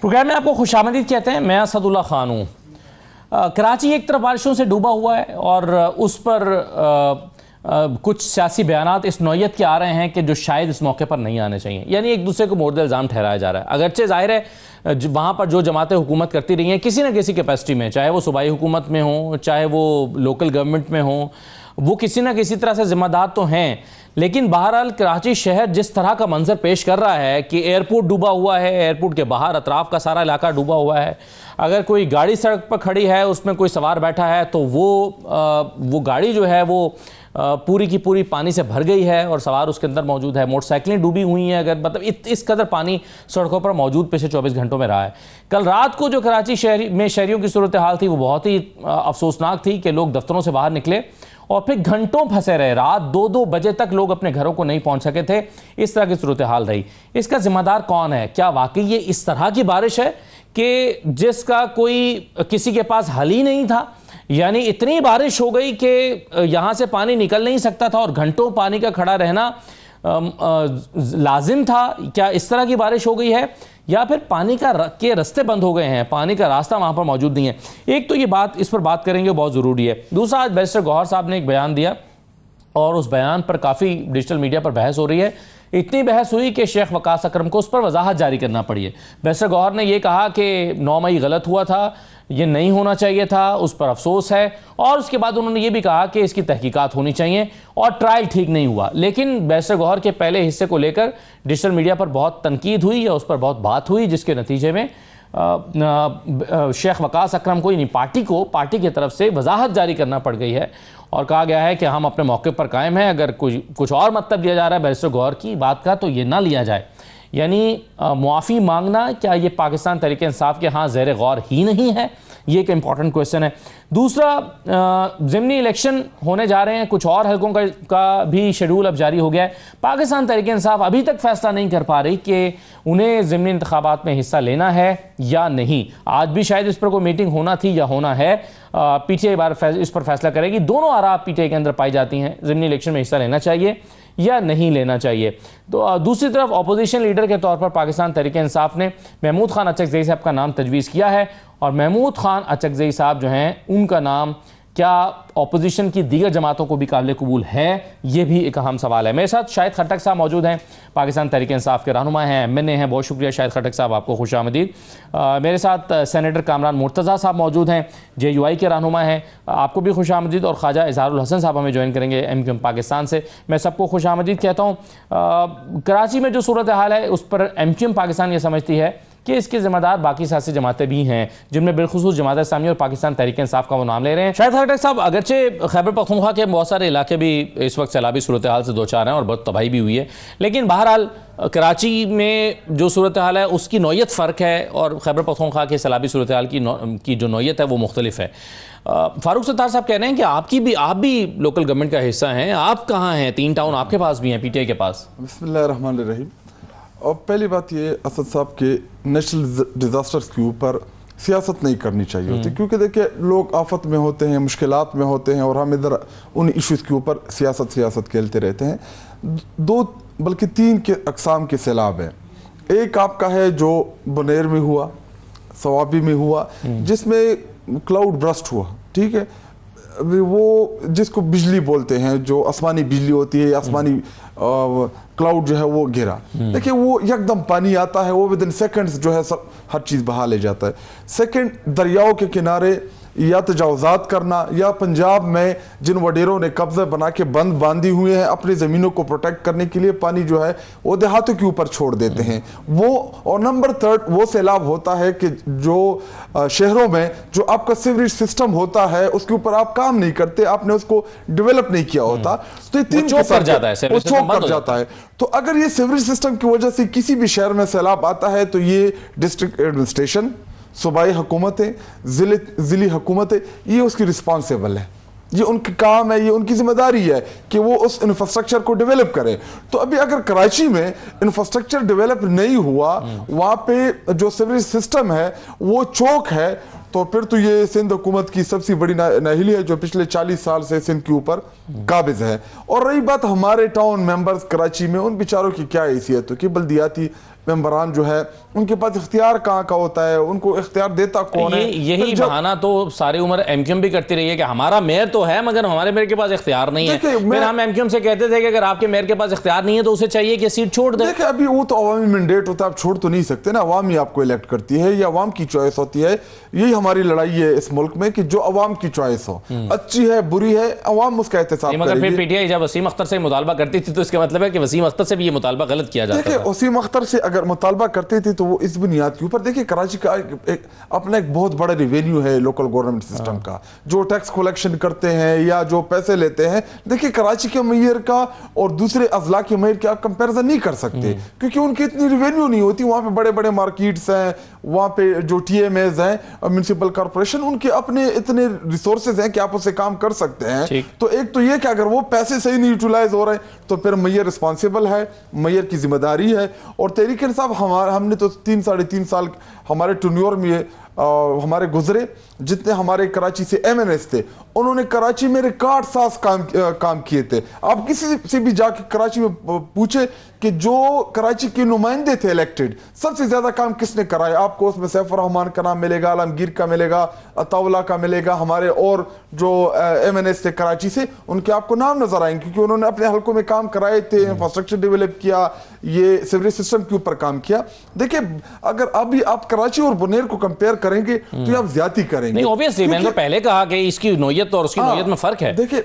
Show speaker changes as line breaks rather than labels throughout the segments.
Programme में आपको खुशामदीद कहते हैं। मैं असदुल्ला खान हूँ। कराची एक तरफ बारिशों से डूबा हुआ है और उस पर कुछ सियासी बयानात इस नौयत के आ रहे हैं कि जो शायद इस मौके पर नहीं आने चाहिए, यानी एक दूसरे को मोर्द इल्ज़ाम ठहराया जा रहा है। अगरचे जाहिर है वहाँ पर जो जमातें हुकूमत करती रही हैं किसी न किसी कैपेसिटी में, चाहे वो सूबाई हुकूमत में हो, चाहे वो लोकल गवर्नमेंट में हो, वो किसी न किसी तरह से ज़िम्मेदार तो हैं। लेकिन बहरहाल कराची शहर जिस तरह का मंजर पेश कर रहा है कि एयरपोर्ट डूबा हुआ है, एयरपोर्ट के बाहर अतराफ़ का सारा इलाका डूबा हुआ है, अगर कोई गाड़ी सड़क पर खड़ी है उसमें कोई सवार बैठा है तो वो गाड़ी जो है वो पूरी की पूरी पानी से भर गई है और सवार उसके अंदर मौजूद है। मोटरसाइकिलें डूबी हुई हैं। अगर मतलब इस कदर पानी सड़कों पर मौजूद पिछले 24 घंटों में रहा है। कल रात को जो कराची शहरियों की सूरत हाल थी वो बहुत ही अफसोसनाक थी कि लोग दफ्तरों से बाहर निकले और फिर घंटों फंसे रहे। रात 2-2 बजे तक लोग अपने घरों को नहीं पहुंच सके थे। इस तरह की सूरत हाल रही। इसका जिम्मेदार कौन है? क्या वाकई ये इस तरह की बारिश है कि जिसका कोई किसी के पास हल ही नहीं था? यानी इतनी बारिश हो गई कि यहाँ से पानी निकल नहीं सकता था और घंटों पानी का खड़ा रहना लाजिम था। क्या इस तरह की बारिश हो गई है या फिर पानी के रास्ते बंद हो गए हैं, पानी का रास्ता वहाँ पर मौजूद नहीं है? एक तो ये बात, इस पर बात करेंगे, बहुत ज़रूरी है। दूसरा, आज बैरिस्टर गौहर साहब ने एक बयान दिया और उस बयान पर काफ़ी डिजिटल मीडिया पर बहस हो रही है। इतनी बहस हुई कि शेख वकास अकरम को उस पर वजाहत जारी करना पड़ी है। बैरिस्टर गौहर ने यह कहा कि 9 मई गलत हुआ था, ये नहीं होना चाहिए था, उस पर अफसोस है। और उसके बाद उन्होंने ये भी कहा कि इसकी तहकीकात होनी चाहिए और ट्रायल ठीक नहीं हुआ। लेकिन बैरिस्टर गौहर के पहले हिस्से को लेकर डिजिटल मीडिया पर बहुत तनकीद हुई या उस पर बहुत बात हुई, जिसके नतीजे में शेख वकास अकरम को, यानी पार्टी की तरफ से वजाहत जारी करना पड़ गई है और कहा गया है कि हम अपने मौके पर कायम हैं। अगर कुछ और मतलब लिया जा रहा है बैरिस्टर गौहर की बात का तो ये ना लिया जाए। यानी मुआफ़ी मांगना, क्या ये पाकिस्तान तहरीक इंसाफ के हाँ ज़ेर गौर ही नहीं है? ये एक इंपॉर्टेंट क्वेश्चन है। दूसरा, ज़िमनी इलेक्शन होने जा रहे हैं, कुछ और हलकों का भी शेड्यूल अब जारी हो गया है। पाकिस्तान तहरीक इंसाफ अभी तक फैसला नहीं कर पा रही कि उन्हें ज़िमनी इंतखाबात में हिस्सा लेना है या नहीं। आज भी शायद इस पर कोई मीटिंग होना थी या होना है। पीटीआई इस पर फैसला करेगी। दोनों आरा पीटीआई के अंदर पाई जाती हैं, ज़िमनी इलेक्शन में हिस्सा लेना चाहिए या नहीं लेना चाहिए। तो दूसरी तरफ अपोजिशन लीडर के तौर पर पाकिस्तान तहरीक इंसाफ ने महमूद खान अचकज़ई साहब का नाम तजवीज़ किया है और महमूद खान अचकज़ई साहब जो हैं, उनका नाम क्या अपोजिशन की दीगर जमातों को भी काबिल कबूल है? ये भी एक अहम सवाल है। मेरे साथ शाहिद खट्टक साहब मौजूद हैं, पाकिस्तान तहरीक इंसाफ के रहनुमा हैं, MNA हैं। बहुत शुक्रिया शाहिद खट्टक साहब, आपको खुशामदीद। मेरे साथ सेनेटर कामरान मुर्तज़ा साहब मौजूद हैं, JUI के रहनुमा हैं, आपको भी खुशामदीद। और ख्वाजा इजहारुल हसन साहब हमें ज्वाइन करेंगे MQM पाकिस्तान से। मैं सबको खुशामदीद कहता हूँ। कराची में जो सूरत हाल है उस पर MQM पाकिस्तान ये समझती है कि इसके ज़िम्मेदार बाकी सियासी जमातें भी हैं, जिनमें बिलखुसूस जमात इस्लामी और पाकिस्तान तहरीक इंसाफ का वो नाम ले रहे हैं। शाहिद खट्टक साहब, अगरचे खैबर पख्तूनख्वा के बहुत सारे इलाके भी इस वक्त सैलाबी सूरत हाल से दो चार हैं और बहुत तबाही भी हुई है, लेकिन बहरहाल कराची में जो सूरत हाल है उसकी नौयत फ़र्क है और खैबर पख्तूनख्वा के सैलाबी सूरत हाल की जो नौयत है वो मुख्तलिफ है। फारूक सत्तार साहब कह रहे हैं कि आप भी लोकल गवर्नमेंट का हिस्सा हैं, आप कहाँ हैं? 3 टाउन आपके पास भी हैं, PTI के पास।
बिस्मिल्लाहिर्रहमानिर्रहीम। और पहली बात ये, असद साहब के नेशनल डिज़ास्टर्स के ऊपर सियासत नहीं करनी चाहिए होती, क्योंकि देखिए लोग आफत में होते हैं, मुश्किलात में होते हैं और हम इधर उन इश्यूज़ के ऊपर सियासत खेलते रहते हैं। 2 बल्कि 3 के अकसाम के सैलाब हैं। एक आपका है जो बुनेर में हुआ, सवाबी में हुआ, जिसमें क्लाउड ब्रस्ट हुआ, ठीक है, वो जिसको बिजली बोलते हैं, जो आसमानी बिजली होती है, आसमानी क्लाउड जो है वो गिरा। देखिए वो एकदम पानी आता है, वो विदिन सेकंड्स जो है सब हर चीज़ बहा ले जाता है। सेकंड, दरियाओं के किनारे या तजावजात करना, या पंजाब में जिन वडेरों ने कब्जे बना के बंद बांधी हुए हैं अपनी ज़मीनों को प्रोटेक्ट करने के लिए, पानी जो है वो देहातों के ऊपर छोड़ देते हैं वो। और नंबर 3 वो सैलाब होता है कि जो शहरों में जो आपका सीवरेज सिस्टम होता है उसके ऊपर आप काम नहीं करते, आपने उसको डेवलप नहीं किया होता, तो ये 3
चौक कर जाता
है। तो अगर ये सीवरेज सिस्टम की वजह से किसी भी शहर में सैलाब आता है तो ये डिस्ट्रिक्ट एडमिनिस्ट्रेशन, सूबाई हुकूमतें, ज़िली हुकूमतें, ये उसकी रिस्पॉन्सिबल है। ये उनका काम है, ये उनकी जिम्मेदारी है कि वो उस इंफ्रास्ट्रक्चर को डेवलप करें। तो अभी अगर कराची में इंफ्रास्ट्रक्चर डेवलप नहीं हुआ, वहां पे जो सीवरेज सिस्टम है वो चौक है, तो फिर तो ये सिंध हुकूमत की सबसे बड़ी नाहिली है जो पिछले 40 साल से सिंध के ऊपर काबिज है। और रही बात हमारे टाउन मेंबर्स कराची में, उन बेचारों की क्या हैसियत है कि बल्दियाती मेंबरान जो है उनके पास इख्तियार कहाँ का होता है, उनको इख्तियार देता कौन है?
यही बहाना तो सारी उम्र एमक्यूएम भी करती रही है कि हमारा मेयर तो है मगर हमारे मेयर के पास इख्तियार नहीं है। फिर हम एमक्यूएम से कहते थे कि अगर आपके मेयर के पास इख्तियार नहीं है तो उसे चाहिए कि सीट छोड़ दे।
देखिए अभी वो तो अवामी मैंडेट होता है, आप छोड़ तो नहीं सकते ना, अवाम ही आपको इलेक्ट करती है, ये अवाम की चॉइस होती है। यही हमारी लड़ाई है इस मुल्क में कि जो अवाम की चॉइस हो, अच्छी है बुरी है, अवाम उसका एहतसाब करेगी।
मगर फिर पीटीआई जब वसीम अख्तर से मुतालबा करती थी तो इसका मतलब है कि वसीम अख्तर से भी ये मुतालबा गलत किया जाता
देखिए
था।
वसीम अख्तर से अगर मुतालबा करते थे तो वो इस बुनियाद के ऊपर, देखिए कराची का अपना एक बहुत बड़ा रेवेन्यू है लोकल गवर्नमेंट सिस्टम का, जो टैक्स कलेक्शन करते हैं या जो पैसे लेते हैं। देखिए कराची के मेयर का और दूसरे अजला के मेयर के आप कंपैरिजन नहीं कर सकते क्योंकि उनकी इतनी रेवेन्यू नहीं होती। वहां पे बड़े बड़े मार्केट्स हैं, वहां पे जो TMAs हैं म्युनिसिपल कॉर्पोरेशन, उनके अपने इतने रिसोर्सेज हैं कि आप उससे काम कर सकते हैं। तो एक तो ये कि अगर वो पैसे सही नहीं यूटिलाइज हो रहे तो फिर मेयर रिस्पॉन्सिबल है, मेयर की जिम्मेदारी है। और तहरीक इंसाफ हमने तो 3-3.5 साल हमारे टुन्योर में हमारे गुजरे, जितने हमारे कराची से MNS थे उन्होंने कराची में रिकॉर्ड साज काम किए थे। आप किसी से भी जाके कराची में पूछे कि जो कराची के नुमाइंदे थे इलेक्टेड, सबसे ज्यादा काम किसने कराया, आपको उसमें सैफुर रहमान का नाम मिलेगा, आलमगीर का मिलेगा, अताउल्ला का मिलेगा, हमारे और जो MNS थे कराची से उनके आपको नाम नजर आएंगे क्योंकि उन्होंने अपने हल्कों में काम कराए थे, इंफ्रास्ट्रक्चर डेवलप किया, ये सीवरेज सिस्टम के ऊपर काम किया। देखिए अगर अभी आप कराची और बुनेर को कंपेयर करेंगे तो आप ज्यादा करेंगे।
नहीं ऑब्वियसली, मैंने तो पहले कहा कि इसकी नोयत और उसकी नोयत में फर्क है।
देखिए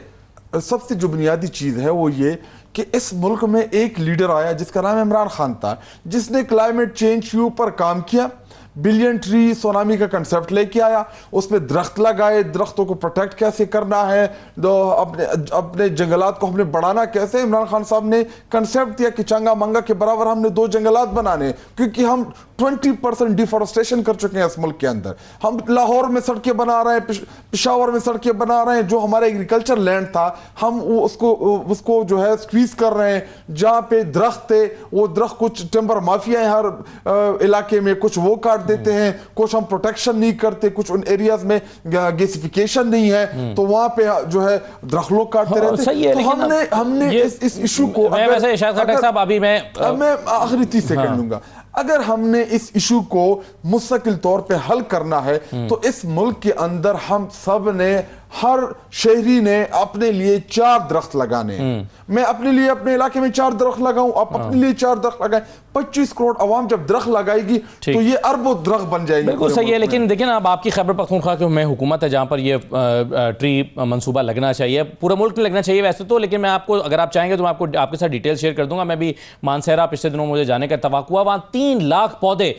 सबसे जो बुनियादी चीज है वो ये कि इस मुल्क में एक लीडर आया जिसका नाम इमरान खान था, जिसने क्लाइमेट चेंज के ऊपर काम किया, बिलियन ट्री सोनामी का कंसेप्ट लेके आया, उसमें दरख्त लगाए, दरख्तों को प्रोटेक्ट कैसे करना है, अपने जंगलात को हमने बढ़ाना कैसे। इमरान खान साहब ने कंसेप्ट दिया कि चंगा मंगा के बराबर हमने 2 जंगलात बनाने, क्योंकि हम 20% डिफॉरेस्टेशन कर चुके हैं इस मुल्क के अंदर। हम लाहौर में सड़कें बना रहे हैं, पेशावर में सड़कें बना रहे हैं, जो हमारा एग्रीकल्चर लैंड था हम उसको जो है स्क्वीज कर रहे हैं। जहाँ पे दरख्त थे वो दरख्त, कुछ टिम्बर माफिया है हर इलाके में, कुछ वो काट देते हैं, कुछ हम प्रोटेक्शन नहीं करते, कुछ उन एरियाज में गैसिफिकेशन नहीं है तो वहां पे जो है दरख्त लोग काटते रहते हैं। तो हमने इस इशू को,
वैसे शायद खट्टक साहब अभी मैं
आखिरी 30 सेकंड लूंगा, अगर हमने इस इशू को मुस्तकिल तौर पे हल करना है तो इस मुल्क के अंदर हम सब ने, हर शहरी ने अपने लिए 4 दरख्त लगाने हैं। मैं अपने लिए अपने इलाके में 4 दरख्त लगाऊं, आप अपने लिए 4 दरख्त लगाएं। 25 करोड़ आवाम जब दरख्त लगाएगी तो ये अरबों दरख्त बन जाएंगे।
बिल्कुल सही है, लेकिन देखिए ना, अब आपकी खैबर पख्तूनख्वा की में हुकूमत है जहां पर ये ट्री मंसूबा लगना चाहिए, पूरा मुल्क में लगना चाहिए वैसे तो, लेकिन मैं आपको, अगर आप चाहेंगे तो मैं आपको आपके साथ डिटेल शेयर कर दूंगा। मैं भी मानसहरा पिछले दिनों मुझे जाने का इत्तफाक हुआ, वहां 3 लाख पौधे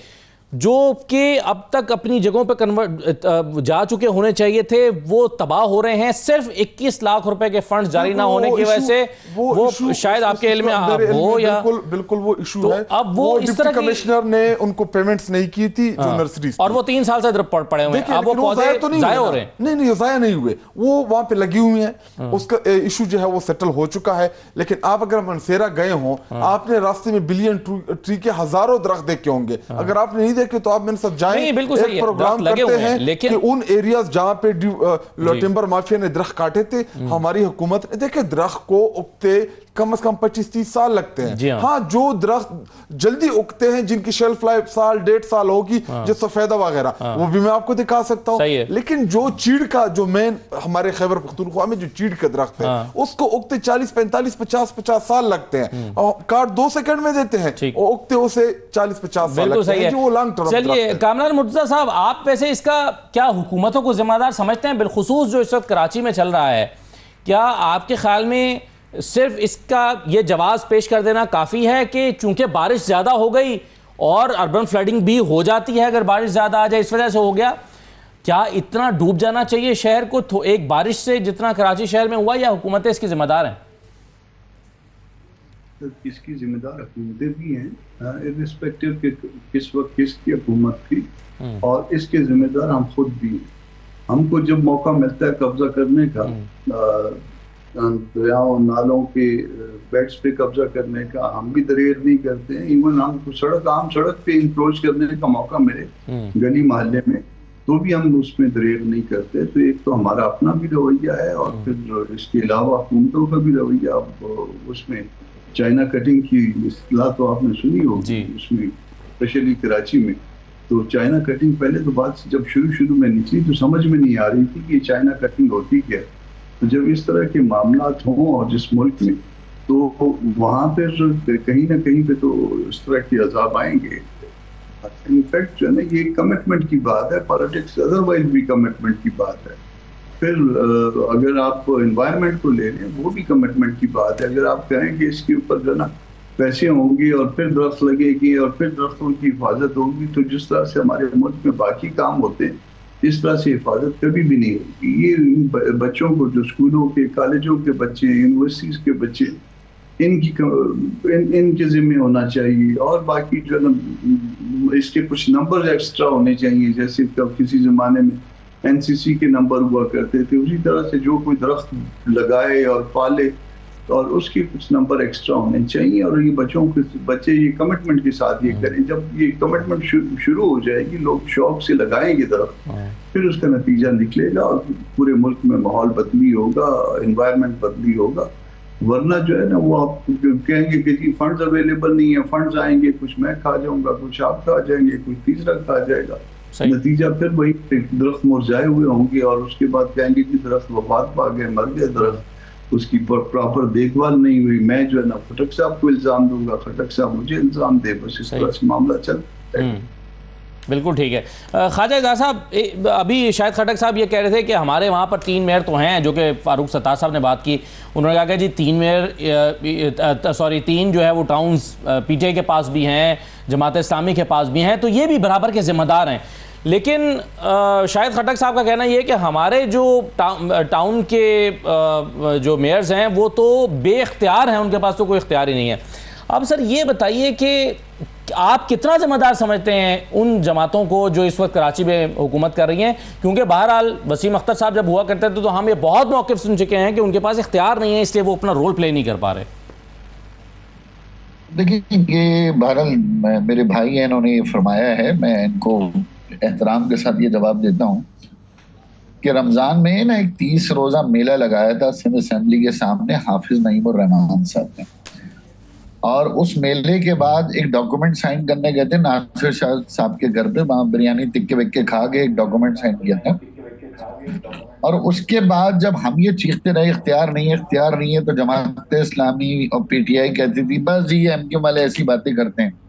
जो कि अब तक अपनी जगहों पर कन्वर्ट जा चुके होने चाहिए थे वो तबाह हो रहे हैं, सिर्फ 21 लाख रुपए के फंड जारी ना होने की वजह से। वो शायद आपके इल्म में हो या
बिल्कुल वो इशू है।
अब वो इस तरह
कमिश्नर ने उनको पेमेंट्स नहीं की थी जो नर्सरीज,
और वो 3 साल से पड़े हुए हैं, अब वो पौधे जाया हो रहे हैं।
नहीं जाया नहीं हुए, वो वहां पे लगी हुई हैं, उसका इशू जो है वो सेटल हो चुका है। लेकिन आप अगर मनसेरा गए हो, आपने रास्ते में बिलियन ट्री के हजारों दरख्त देखे होंगे, अगर आपने नहीं देखे तो आप मेरे साथ जाएं, एक प्रोग्राम करते हैं लेकिन कि उन एरियाज जहां पे टिम्बर माफिया ने दरख्त काटे थे, हमारी हुकूमत ने, देखिए दरख्त को उगते कम से कम 25-30 साल लगते हैं। हाँ, जो दरख्त जल्दी उगते हैं जिनकी शेल्फ लाइफ 1.5 साल होगी, जो सफेदा वगैरह, वो भी मैं आपको दिखा सकता हूँ। लेकिन जो चीड़ का, जो मेन हमारे खैबर पख्तूनख्वा में जो चीड़ का दरख्त है, उसको उगते 40-45-50 साल लगते हैं, और काट 2 सेकंड में देते हैं, और उगते उसे 40-50 साल लगते हैं, जो वो लॉन्ग टर्म।
चलिए कामरान मुर्तजा साहब, आप वैसे इसका क्या हुकूमतों को जिम्मेदार समझते हैं, बिलखुसूस जो इस वक्त कराची में चल रहा है? क्या आपके ख्याल में सिर्फ इसका ये जवाब पेश कर देना काफ़ी है कि चूंकि बारिश ज़्यादा हो गई और अर्बन फ्लडिंग भी हो जाती है अगर बारिश ज़्यादा आ जाए, इस वजह से हो गया? क्या इतना डूब जाना चाहिए शहर को एक बारिश से जितना कराची शहर में हुआ, या हुकूमतें इसकी जिम्मेदार हैं?
इसकी जिम्मेदार हुकूमतें भी हैं, इर्रिस्पेक्टिव कि किस वक्त किसकी हुकूमत थी, और इसके जिम्मेदार हम खुद भी हैं। हमको जब मौका मिलता है कब्जा करने का, दरियाओं नालों के बेड्स पे कब्जा करने का, हम भी दरेर नहीं करते हैं। इवन हमको आम सड़क पे इंक्रोच करने का मौका मिले गली मोहल्ले में, तो भी हम उसमें दरेर नहीं करते। तो एक तो हमारा अपना भी रवैया है, और फिर इसके अलावा हुकूमतों का भी रवैया। उसमें चाइना कटिंग की इस्तिलाह तो आपने सुनी होगी, उसमें स्पेशली कराची में। तो चाइना कटिंग पहले तो बात जब शुरू में निकली तो समझ में नहीं आ रही थी कि चाइना कटिंग होती क्या है। तो जब इस तरह के मामला हों और जिस मुल्क में, तो वहाँ पर कहीं ना कहीं पे तो इस तरह के अजाब आएंगे। इनफैक्ट जो है ना, ये कमिटमेंट की बात है, पॉलिटिक्स अदरवाइज भी कमिटमेंट की बात है। फिर अगर आप एनवायरनमेंट को ले लें, वो भी कमिटमेंट की बात है। अगर आप कहें कि इसके ऊपर जो ना पैसे होंगे और फिर दरख्त लगेगी और फिर दरख्तों की हिफाजत होगी, तो जिस तरह से हमारे मुल्क में बाकी काम होते हैं, इस तरह से हिफाजत कभी भी नहीं होगी। ये बच्चों को, जो स्कूलों के, कॉलेजों के बच्चे, यूनिवर्सिटीज के बच्चे, इनके जिम्मे होना चाहिए। और बाकी जो है इसके कुछ नंबर एक्स्ट्रा होने चाहिए, जैसे कब किसी जमाने में एनसीसी के नंबर हुआ करते थे, उसी तरह से जो कोई दरख्त लगाए और पाले, और उसके कुछ नंबर एक्स्ट्रा होने चाहिए। और ये बच्चे ये कमिटमेंट के साथ ये करें। जब ये कमिटमेंट शुरू हो जाएगी, लोग शौक से लगाएंगे दरख्त, फिर उसका नतीजा निकलेगा और पूरे मुल्क में माहौल बदली होगा, एनवायरनमेंट बदली होगा। वरना जो है ना, वो आप कहेंगे कि जी फंड्स अवेलेबल नहीं है, फंड्स आएंगे, कुछ मैं खा जाऊंगा, कुछ आप खा जाएंगे, कुछ तीसरा खा जाएगा। नतीजा फिर वही दरख्त मुरझाए हुए होंगे, और उसके बाद कहेंगे कि दरख्त वफात पा गए, मर गए दरख्त, उसकी प्रॉपर देखभाल नहीं हुई। मैं जो है ना खटक साहब को इल्जाम दूंगा, खटक साहब मुझे इल्जाम दे, बस इस तरह से मामला चलता है।
बिल्कुल ठीक है। ख्वाजा इजाज़ साहब, अभी शायद खटक साहब ये कह रहे थे कि हमारे वहाँ पर 3 मेयर तो हैं, जो कि फारूक सत्तार साहब ने बात की। उन्होंने कहा कि जी 3 जो है वो टाउन्स पीटीआई के पास भी हैं, जमात इस्लामी के पास भी हैं, तो ये भी बराबर के ज़िम्मेदार हैं। लेकिन शायद खटक साहब का कहना ये है कि हमारे जो टाउन के जो मेयर्स हैं वो तो बेख्तियार हैं, उनके पास तो कोई इख्तियार ही नहीं है। अब सर ये बताइए कि आप कितना ज़िम्मेदार समझते हैं उन जमातों को जो इस वक्त कराची में हुकूमत कर रही हैं? क्योंकि बहरहाल वसीम अख्तर साहब जब हुआ करते थे तो हम ये बहुत मौक़िफ़ सुन चुके हैं कि उनके पास इख्तियार नहीं है, इसलिए वो अपना रोल प्ले नहीं कर पा रहे।
देखिए, ये बहरहाल मेरे भाई हैं, इन्होंने ये फरमाया है, मैं इनको एहतराम के साथ ये जवाब देता हूँ कि रमज़ान में ना एक 30 रोज़ा मेला लगाया था सिंध असेंबली के सामने हाफिज नईमुर रहमान साहब ने, और उस मेले के बाद एक डॉक्यूमेंट साइन करने गए थे नासिर शाह साहब के घर पे, वहां बिरयानी तिक्के विक्के खा के एक डॉक्यूमेंट साइन किया था। और उसके बाद जब हम ये चीखते रहे इख्तियार नहीं है, इख्तियार नहीं है, तो जमात इस्लामी और पीटीआई कहती थी बस जी ये एमक्यू वाले ऐसी बातें करते हैं।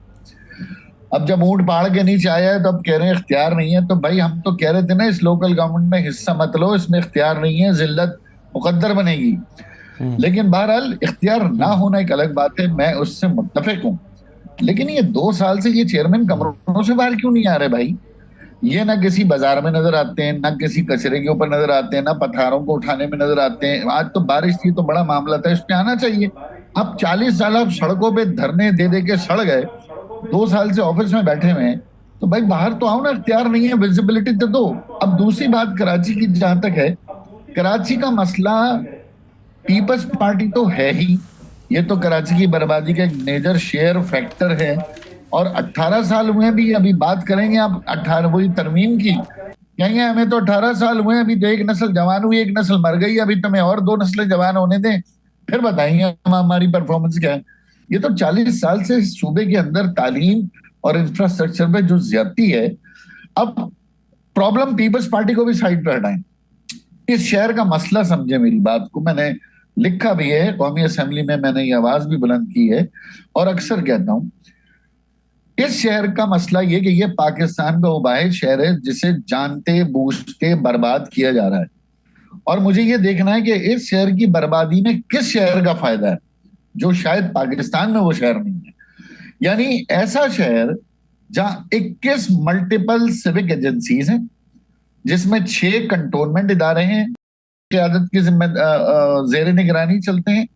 अब जब ऊंट पहाड़ के नीचे आया है तो अब कह रहे हैं इख्तियार नहीं है। तो भाई हम तो कह रहे थे ना, इस लोकल गवर्नमेंट में हिस्सा मत लो, इसमें इख्तियार नहीं है, जिल्लत मुकद्दर बनेगी। लेकिन बहरहाल इख्तियार ना होना एक अलग बात है, मैं उससे मुत्तफिक हूँ। लेकिन ये 2 साल से ये चेयरमैन कमरों से बाहर क्यों नहीं आ रहे भाई? ये ना किसी बाजार में नजर आते हैं, ना किसी कचरे के ऊपर नजर आते हैं, ना पत्थरों को उठाने में नजर आते हैं। आज तो बारिश थी तो बड़ा मामला था, इस पे आना चाहिए। अब 40 साल आप सड़कों पे धरने दे दे के सड़ गए, 2 साल से ऑफिस में बैठे हुए हैं, तो भाई बाहर तो आओ ना, इख्तियार नहीं है, विजिबिलिटी तो दो। अब दूसरी बात कराची की जहां तक है, कराची का मसला पीपल्स पार्टी तो है ही, ये तो कराची की बर्बादी का एक मेजर शेयर फैक्टर है। और 18 साल हुए भी, अभी बात करेंगे आप 18 वही तरमीम की, कहेंगे हमें तो 18 साल हुए, अभी तो एक नस्ल जवान हुई, एक नस्ल मर गई, अभी तुम्हें और 2 नस्लें जवान होने दें, फिर बताएंगे हमारी परफॉर्मेंस क्या है। ये तो 40 साल से सूबे के अंदर तालीम और इंफ्रास्ट्रक्चर पे जो ज्यादती है। अब प्रॉब्लम पीपल्स पार्टी को भी साइड पर हटाएं, इस शहर का मसला समझे मेरी बात को। मैंने लिखा भी है, कौमी असेंबली में मैंने ये आवाज भी बुलंद की है, और अक्सर कहता हूं इस शहर का मसला ये कि ये पाकिस्तान का वो वाहिद शहर है जिसे जानते बूझते बर्बाद किया जा रहा है। और मुझे ये देखना है कि इस शहर की बर्बादी में किस शहर का फायदा है, जो शायद पाकिस्तान में वो शहर नहीं है। यानी ऐसा शहर जहां 21 मल्टीपल सिविक एजेंसीज हैं, जिसमें 6 कंटोनमेंट इदारे हैं क़यादत की ज़ेर निगरानी चलते हैं,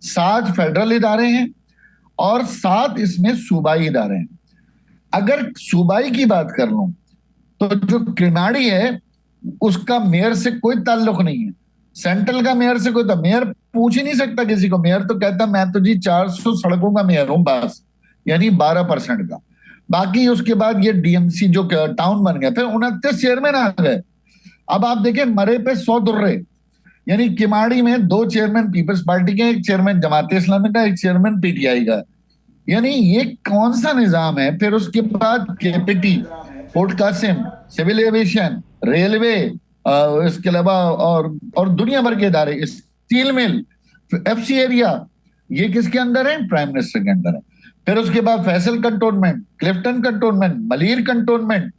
7 फेडरल इदारे हैं, और 7 इसमें सूबाई इदारे हैं। अगर सूबाई की बात कर लूं तो जो किमाड़ी है उसका मेयर से कोई ताल्लुक नहीं है, सेंट्रल का मेयर से कोई, तो मेयर पूछ ही नहीं सकता किसी को। मेयर तो कहता मैं तो जी 400 सड़कों का मेयर हूं बस, यानी 12% का। बाकी उसके बाद ये डीएमसी जो टाउन बन गया, फिर 29 चेयरमैन आ गए। अब आप देखें मरे पे 100 दुर्रे, यानी किमाड़ी में 2 चेयरमैन पीपल्स पार्टी के, एक चेयरमैन जमात इस्लामी का, एक चेयरमैन पीटीआई का। यानी ये कौन सा निजाम है? फिर उसके बाद KPT, port Qasim, civil aviation, railway, इसके अलावा और दुनिया भर के इदारे, स्टील मिल, एफसी एरिया, ये किसके अंदर है? प्राइम मिनिस्टर के अंदर है। फिर उसके बाद Faisal cantonment, Clifton cantonment, Malir cantonment,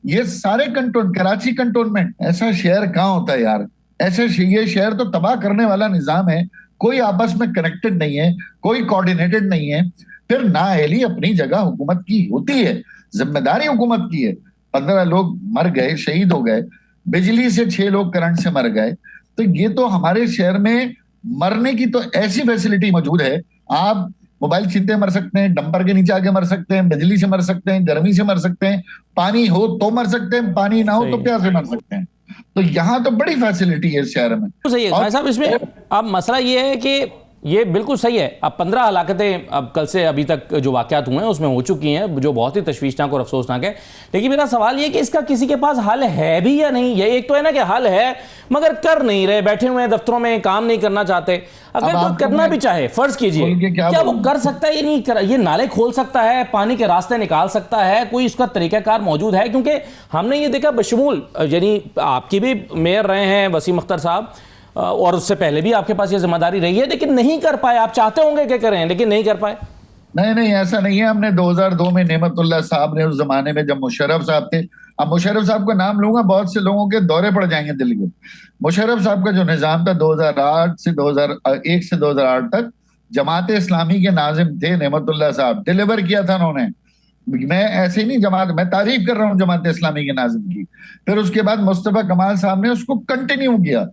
ये सारे कंटोन, कराची कंटोनमेंट। ऐसा शहर कहां होता है यार? ऐसे ये शहर तो तबाह करने वाला निजाम है, कोई आपस में कनेक्टेड नहीं है, कोई कोऑर्डिनेटेड नहीं है। फिर नाअहली अपनी जगह हुकूमत की होती है, जिम्मेदारी हुकूमत की है। 15 लोग मर गए, शहीद हो गए, बिजली से 6 लोग करंट से मर गए। तो ये तो हमारे शहर में मरने की तो ऐसी फैसिलिटी मौजूद है, आप मोबाइल छीनते मर सकते हैं, डंपर के नीचे आके मर सकते हैं, बिजली से मर सकते हैं, गर्मी से मर सकते हैं, पानी हो तो मर सकते हैं, पानी ना हो तो प्यास से मर सकते हैं। तो यहाँ तो बड़ी फैसिलिटी है इस शहर में।
सही है भाई साहब, इसमें अब मसला ये है कि ये बिल्कुल सही है। अब 15 हलाकतें अब कल से अभी तक जो वाकयात हुए हैं उसमें हो चुकी हैं, जो बहुत ही तशवीशनाक और अफसोसनाक है। लेकिन मेरा सवाल ये कि इसका किसी के पास हल है भी या नहीं? ये एक तो है ना कि हल है मगर कर नहीं रहे, बैठे हुए हैं दफ्तरों में, काम नहीं करना चाहते। अगर कोई करना भी चाहे, फर्ज कीजिए, क्या वो कर सकता है? ये नहीं कर, ये नाले खोल सकता है, पानी के रास्ते निकाल सकता है, कोई इसका तरीकाकार मौजूद है? क्योंकि हमने ये देखा बशमूल, यानी आपकी भी मेयर रहे हैं वसीम अख्तर साहब, और उससे पहले भी आपके पास ये जिम्मेदारी रही है, लेकिन नहीं कर पाए। आप चाहते होंगे क्या करें, लेकिन नहीं कर पाए।
नहीं, ऐसा नहीं है। हमने 2002 में नेमतुल्लाह साहब ने, उस जमाने में जब मुशर्रफ साहब थे, अब मुशर्रफ साहब का नाम लूंगा बहुत से लोगों के दौरे पड़ जाएंगे दिल्ली को। मुशर्रफ साहब का जो निजाम था 2001 से 2008 तक, जमात इस्लामी के नाजिम थे नेमतुल्लाह साहब, डिलीवर किया था उन्होंने। मैं ऐसे ही नहीं जमात, मैं तारीफ कर रहा हूँ जमात इस्लामी के नाजिम की। फिर उसके बाद मुस्तफा कमाल साहब ने उसको कंटिन्यू किया।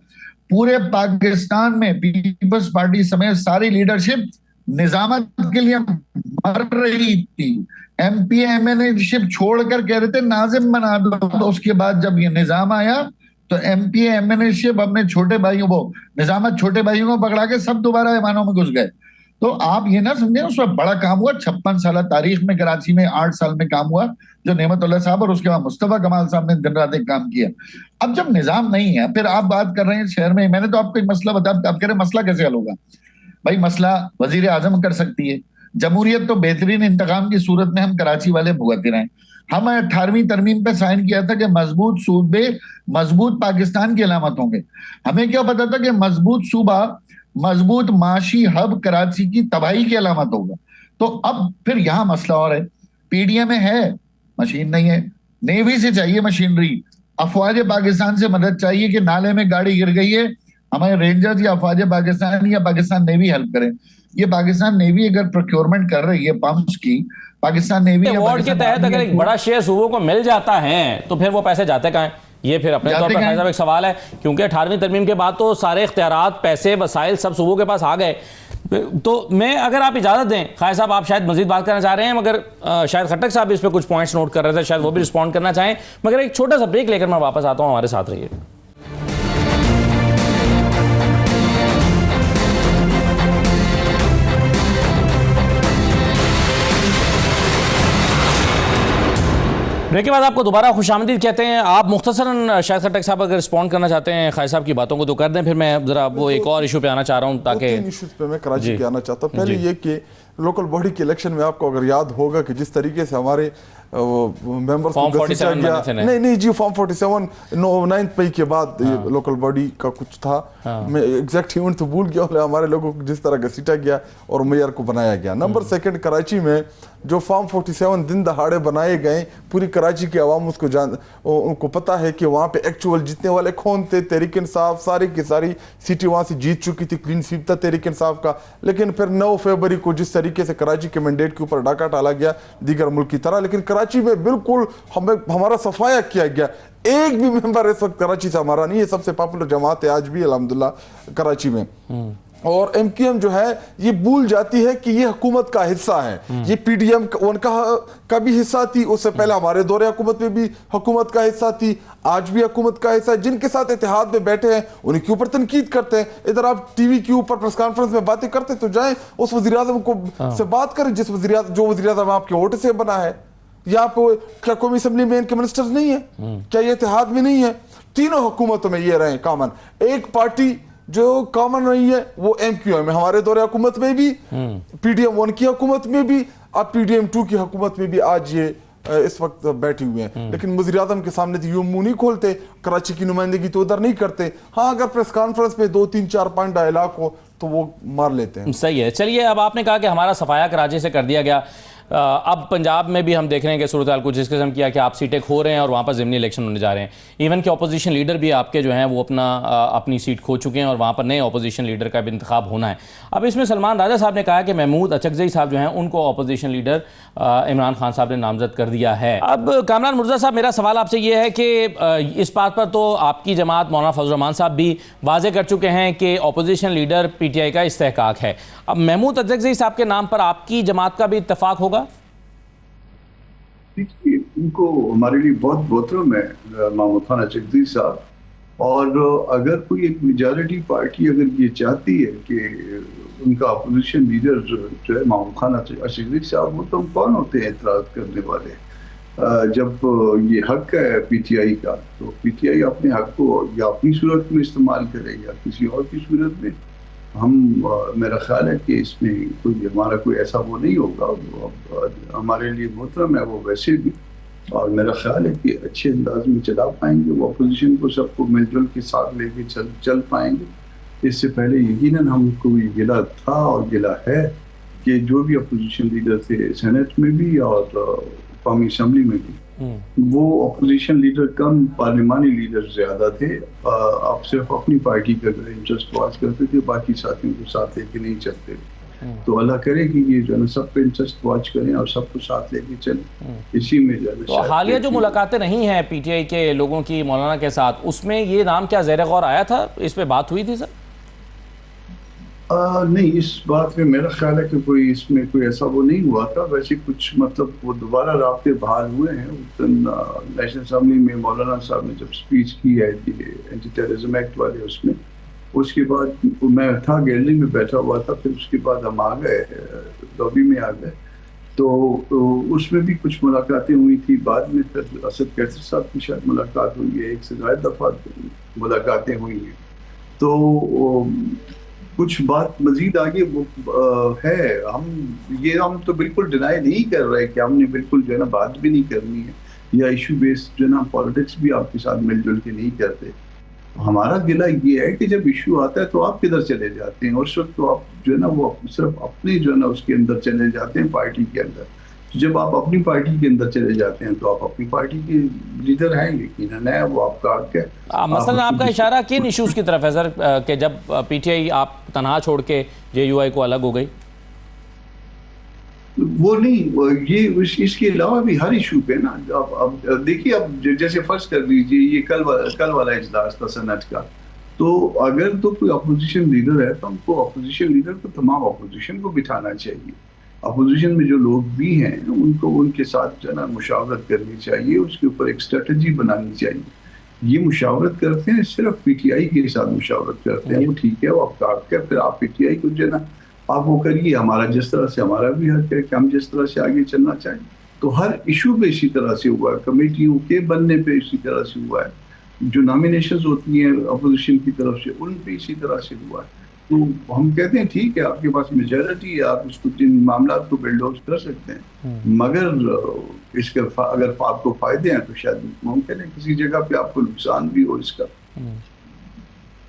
पूरे पाकिस्तान में पीपल्स पार्टी समेत सारी लीडरशिप निजामत के लिए मर रही थी। एमपी एमएनएशिप छोड़कर कह रहे थे नाजिम बना दो। तो उसके बाद जब ये निजाम आया तो एमपी एमएनएशिप अपने छोटे भाइयों को, निजामत छोटे भाइयों को पकड़ा के सब दोबारा ईमानों में घुस गए। तो आप ये ना समझे, उसमें बड़ा काम हुआ। 56 साल तारीख में कराची में 8 साल में काम हुआ जो नेमतुल्लाह साहब और उसके बाद मुस्तफा कमाल साहब ने दिन रात एक काम किया। अब जब निजाम नहीं है, फिर आप बात कर रहे हैं शहर में, मैंने तो आपको एक मसला बताया, आप कह रहे हैं मसला कैसे हल होगा? भाई मसला वजीर आजम कर सकती है। जमहूरियत तो बेहतरीन इंतकाम की सूरत में हम कराची वाले भुगत रहे हैं। हम 18वीं तरमीम पे साइन किया था कि मजबूत सूबे मजबूत पाकिस्तान की अलामत होंगे। हमें क्या पता था कि मजबूत सूबा मजबूत माशी हब कराची की तबाही की अलामत होगा। तो अब फिर यहाँ मसला और है, पीडीए में है मशीन नहीं है, नेवी से चाहिए मशीनरी, अफवाज पाकिस्तान से मदद चाहिए कि नाले में गाड़ी गिर गई है, हमारे रेंजर्स या अफवाज पाकिस्तान या पाकिस्तान नेवी हेल्प करें। ये पाकिस्तान नेवी अगर प्रोक्योरमेंट कर रही है पंप्स की, पाकिस्तान नेवी
अवार्ड के तहत अगर एक बड़ा शेयर सूबों को मिल जाता है तो फिर वो पैसे जाते कहाँ हैं? ये फिर अपने तौर पर साहब एक सवाल है, क्योंकि 18वीं तरमीम के बाद तो सारे इख्तियारात, पैसे, वसाइल सब सूबों के पास आ गए। तो मैं, अगर आप इजाजत दें, खालिद साहब आप शायद मजीद बात करना चाह रहे हैं, मगर शायद खट्टक साहब भी इस पर कुछ पॉइंट्स नोट कर रहे थे, शायद वो भी रिस्पॉन्ड करना चाहें, मगर एक छोटा सा ब्रेक लेकर मैं वापस आता हूं, हमारे साथ रहिए। ब्रेक के बाद आपको दोबारा खुशामदीद कहते हैं। आप मुख्तसरन शायद खट्टक साहब अगर रिस्पॉन्ड करना चाहते हैं खालिद साहब की बातों को तो कर दें, फिर मैं जरा वो एक और इशू पे आना चाह रहा हूँ, ताकि
इशूज पे मैं कराची पे आना चाहता हूँ। पहले ये कि लोकल बॉडी के इलेक्शन में आपको अगर याद होगा कि जिस तरीके से हमारे मेंबर्स को घसीटा गया, नहीं जी, फॉर्म 47 9 मई के बाद लोकल बॉडी का कुछ था, मैं एग्जैक्ट इवेंट तो भूल गया, हमारे लोगों को जिस तरह घसीटा गया और मेयर को बनाया गया। नंबर 2 कराची में जो फॉर्म 47 दिन दहाड़े बनाए गए, पूरी कराची की आवाम उसको उनको पता है कि वहाँ पे एक्चुअल जीतने वाले कौन थे। तहरीक इंसाफ सारी की सारी सीटें वहाँ से जीत चुकी थी, क्लीन स्वीप था तहरीक इंसाफ का। लेकिन फिर 9 फरवरी को जिस तरीके से कराची के मैंडेट के ऊपर डाका डाला गया दीगर मुल्क की तरह, लेकिन कराची में बिल्कुल हमारा सफाया किया गया। एक भी मेंबर इस वक्त कराची से हमारा नहीं है। सबसे पॉपुलर जमात है आज भी अल्हम्दुलिल्लाह कराची में। और एमक्यूएम जो है ये भूल जाती है कि ये हुकूमत का हिस्सा है। ये पीडीएम का भी हिस्सा थी, उससे पहले हमारे दौरे हुकूमत में भी हुकूमत का हिस्सा थी, आज भी हुकूमत का हिस्सा है। जिनके साथ इत्तेहाद में बैठे हैं उन्हीं के ऊपर तनकीद करते हैं। इधर आप टीवी के ऊपर प्रेस कॉन्फ्रेंस में बातें करते तो जाएं उस वज़ीर आज़म को से बात करें जो वज़ीर आज़म आपके वोट से बना है। यहाँ पे क्या कौमी असम्बली में इनके मिनिस्टर्स नहीं है? क्या ये इत्तेहाद में नहीं है? तीनों हुकूमतों में ये रहे कॉमन। एक पार्टी जो कॉमन रही है वो एमक्यूएम है, हमारे दौरे हुकूमत में भी, पीडीएम 1 की हुकूमत में भी, अब पीडीएम 2 की हुकूमत में भी आज ये इस वक्त बैठे हुए हैं। लेकिन वज़ीर आज़म के सामने तो यूं मुंह नहीं खोलते, कराची की नुमाइंदगी तो उधर नहीं करते। हाँ, अगर प्रेस कॉन्फ्रेंस में 2 3 4 5 डायलॉग हो तो वो मार लेते हैं।
सही है। चलिए, अब आपने कहा कि हमारा सफाया कराची से कर दिया गया, अब पंजाब में भी हम देख रहे हैं कि सूरत हाल कुछ इस किस्म किया कि आप सीटें खो रहे हैं और वहाँ पर ज़िमनी इलेक्शन होने जा रहे हैं। इवन कि अपोजिशन लीडर भी आपके जो हैं वो अपनी सीट खो चुके हैं और वहाँ पर नए अपोजिशन लीडर का भी इंतखाब होना है। अब इसमें सलमान राजा साहब ने कहा कि महमूद अचकज़ई साहब जो हैं उनको अपोजिशन लीडर इमरान खान साहब ने नामजद कर दिया है। अब कामरान मुर्तज़ा साहब, मेरा सवाल आपसे ये है कि इस बात पर तो आपकी जमात मौलाना फजल रहमान साहब भी वाज़े कर चुके हैं कि अपोजिशन लीडर PTI का इस्तेहकाक है। अब महमूद अचकज़ई साहब के नाम पर आपकी जमात का भी इत्तफाक होगा?
देखिए, उनको हमारे लिए बहुत मोहतरम है महमूद खान अचकज़ई साहब, और अगर कोई एक मेजॉरिटी पार्टी अगर ये चाहती है कि उनका अपोजिशन लीडर जो है महमूद खान अचकज़ई साहब, वो तो हम कौन होते हैं एतराज़ करने वाले? जब ये हक है PTI का, तो PTI अपने हक को या अपनी सूरत में इस्तेमाल करे या किसी और की सूरत में। हम मेरा ख्याल है कि इसमें हमारा कोई ऐसा वो नहीं होगा। हमारे लिए मोहतरम है वो वैसे भी, और मेरा ख्याल है कि अच्छे अंदाज में चला पाएंगे वो अपोजिशन को, सबको मिलजुल के साथ लेके चल पाएंगे। इससे पहले यकीनन हमको ये गिला था और गिला है कि जो भी अपोजिशन लीडर थे सेनेट में भी और कौमी असम्बली में भी, वो अपोजिशन लीडर कम, पार्लिमानी लीडर ज्यादा थे। आप सिर्फ अपनी पार्टी का इंटरेस्ट वॉच करते थे, बाकी साथियों को साथ लेके नहीं चलते थे। तो अल्लाह करे कि ये जो है सब पे इंटरेस्ट वॉच करें और सबको साथ लेके चलें। इसी में जो है
तो हालिया जो मुलाकातें नहीं हैं PTI के लोगों की मौलाना के साथ, उसमें ये नाम क्या ज़ेर गौर आया था? इस पे बात हुई थी सर?
नहीं, इस बात में मेरा ख्याल है कि इसमें कोई ऐसा वो नहीं हुआ था। वैसे कुछ मतलब वो दोबारा राब्ते बहाल हुए हैं। उस दिन नेशनल असम्बली में मौलाना साहब ने जब स्पीच की है एंटी टेररिज्म एक्ट वाले, उसमें उसके बाद मैं था गैलरी में बैठा हुआ था, फिर उसके बाद हम आ गए लॉबी में आ गए, तो उसमें भी कुछ मुलाकातें हुई थी। बाद में फिर असद कैसर साहब की शायद मुलाकात हुई है, एक से ज़्यादा दफ़ा मुलाकातें हुई हैं। तो कुछ बात मजीद आगे वो है। हम तो बिल्कुल डिनाई नहीं कर रहे कि हमने बिल्कुल जो है ना बात भी नहीं करनी है, या इशू बेस्ड जो है ना पॉलिटिक्स भी आपके साथ मिलजुल के नहीं करते। हमारा गिला ये है कि जब इशू आता है तो आप किधर चले जाते हैं, उस वक्त तो आप जो है ना वो सिर्फ अपने जो है ना उसके अंदर चले जाते हैं, पार्टी के अंदर। जब आप अपनी पार्टी के अंदर चले जाते हैं तो आप अपनी पार्टी के लीडर हैं, यकीनन है, वो आपका हक है।
मसलन आपका इशारा किन इश्यूज की तरफ है सर, कि जब PTI आप तनहा छोड़ के JUI को अलग हो गई?
वो नहीं, ये इसके अलावा भी हर इशू पे ना, अब देखिए, अब जैसे फर्ज कर लीजिए ये कल वाला इजलास था सेनेट का, तो अगर तो कोई अपोजिशन लीडर है तो हमको अपोजिशन लीडर को तमाम अपोजिशन को बिठाना चाहिए। अपोजिशन में जो लोग भी हैं उनको उनके साथ जो है ना मुशावरत करनी चाहिए, उसके ऊपर एक स्ट्रेटजी बनानी चाहिए। ये मुशावरत करते हैं, सिर्फ PTI के साथ मुशावरत करते हैं, वो ठीक है, वो आपका हक है। फिर आप PTI को जो है ना आप वो करिए, हमारा जिस तरह से हमारा भी हक है कि हम जिस तरह से आगे चलना चाहिए। तो हर इशू पे इसी तरह से हुआ है, कमेटियों के बनने पे इसी तरह से हुआ है, जो नॉमिनेशंस होती हैं अपोजिशन की तरफ से उन पे इसी तरह से हुआ है। तो हम कहते हैं ठीक है, आपके पास मेजॉरिटी है, आप उसको इन मामला को बिल्डोज कर सकते हैं, मगर इसके अगर आपको फायदे हैं तो शायद मुमकिन है किसी जगह पे आपको नुकसान भी हो इसका।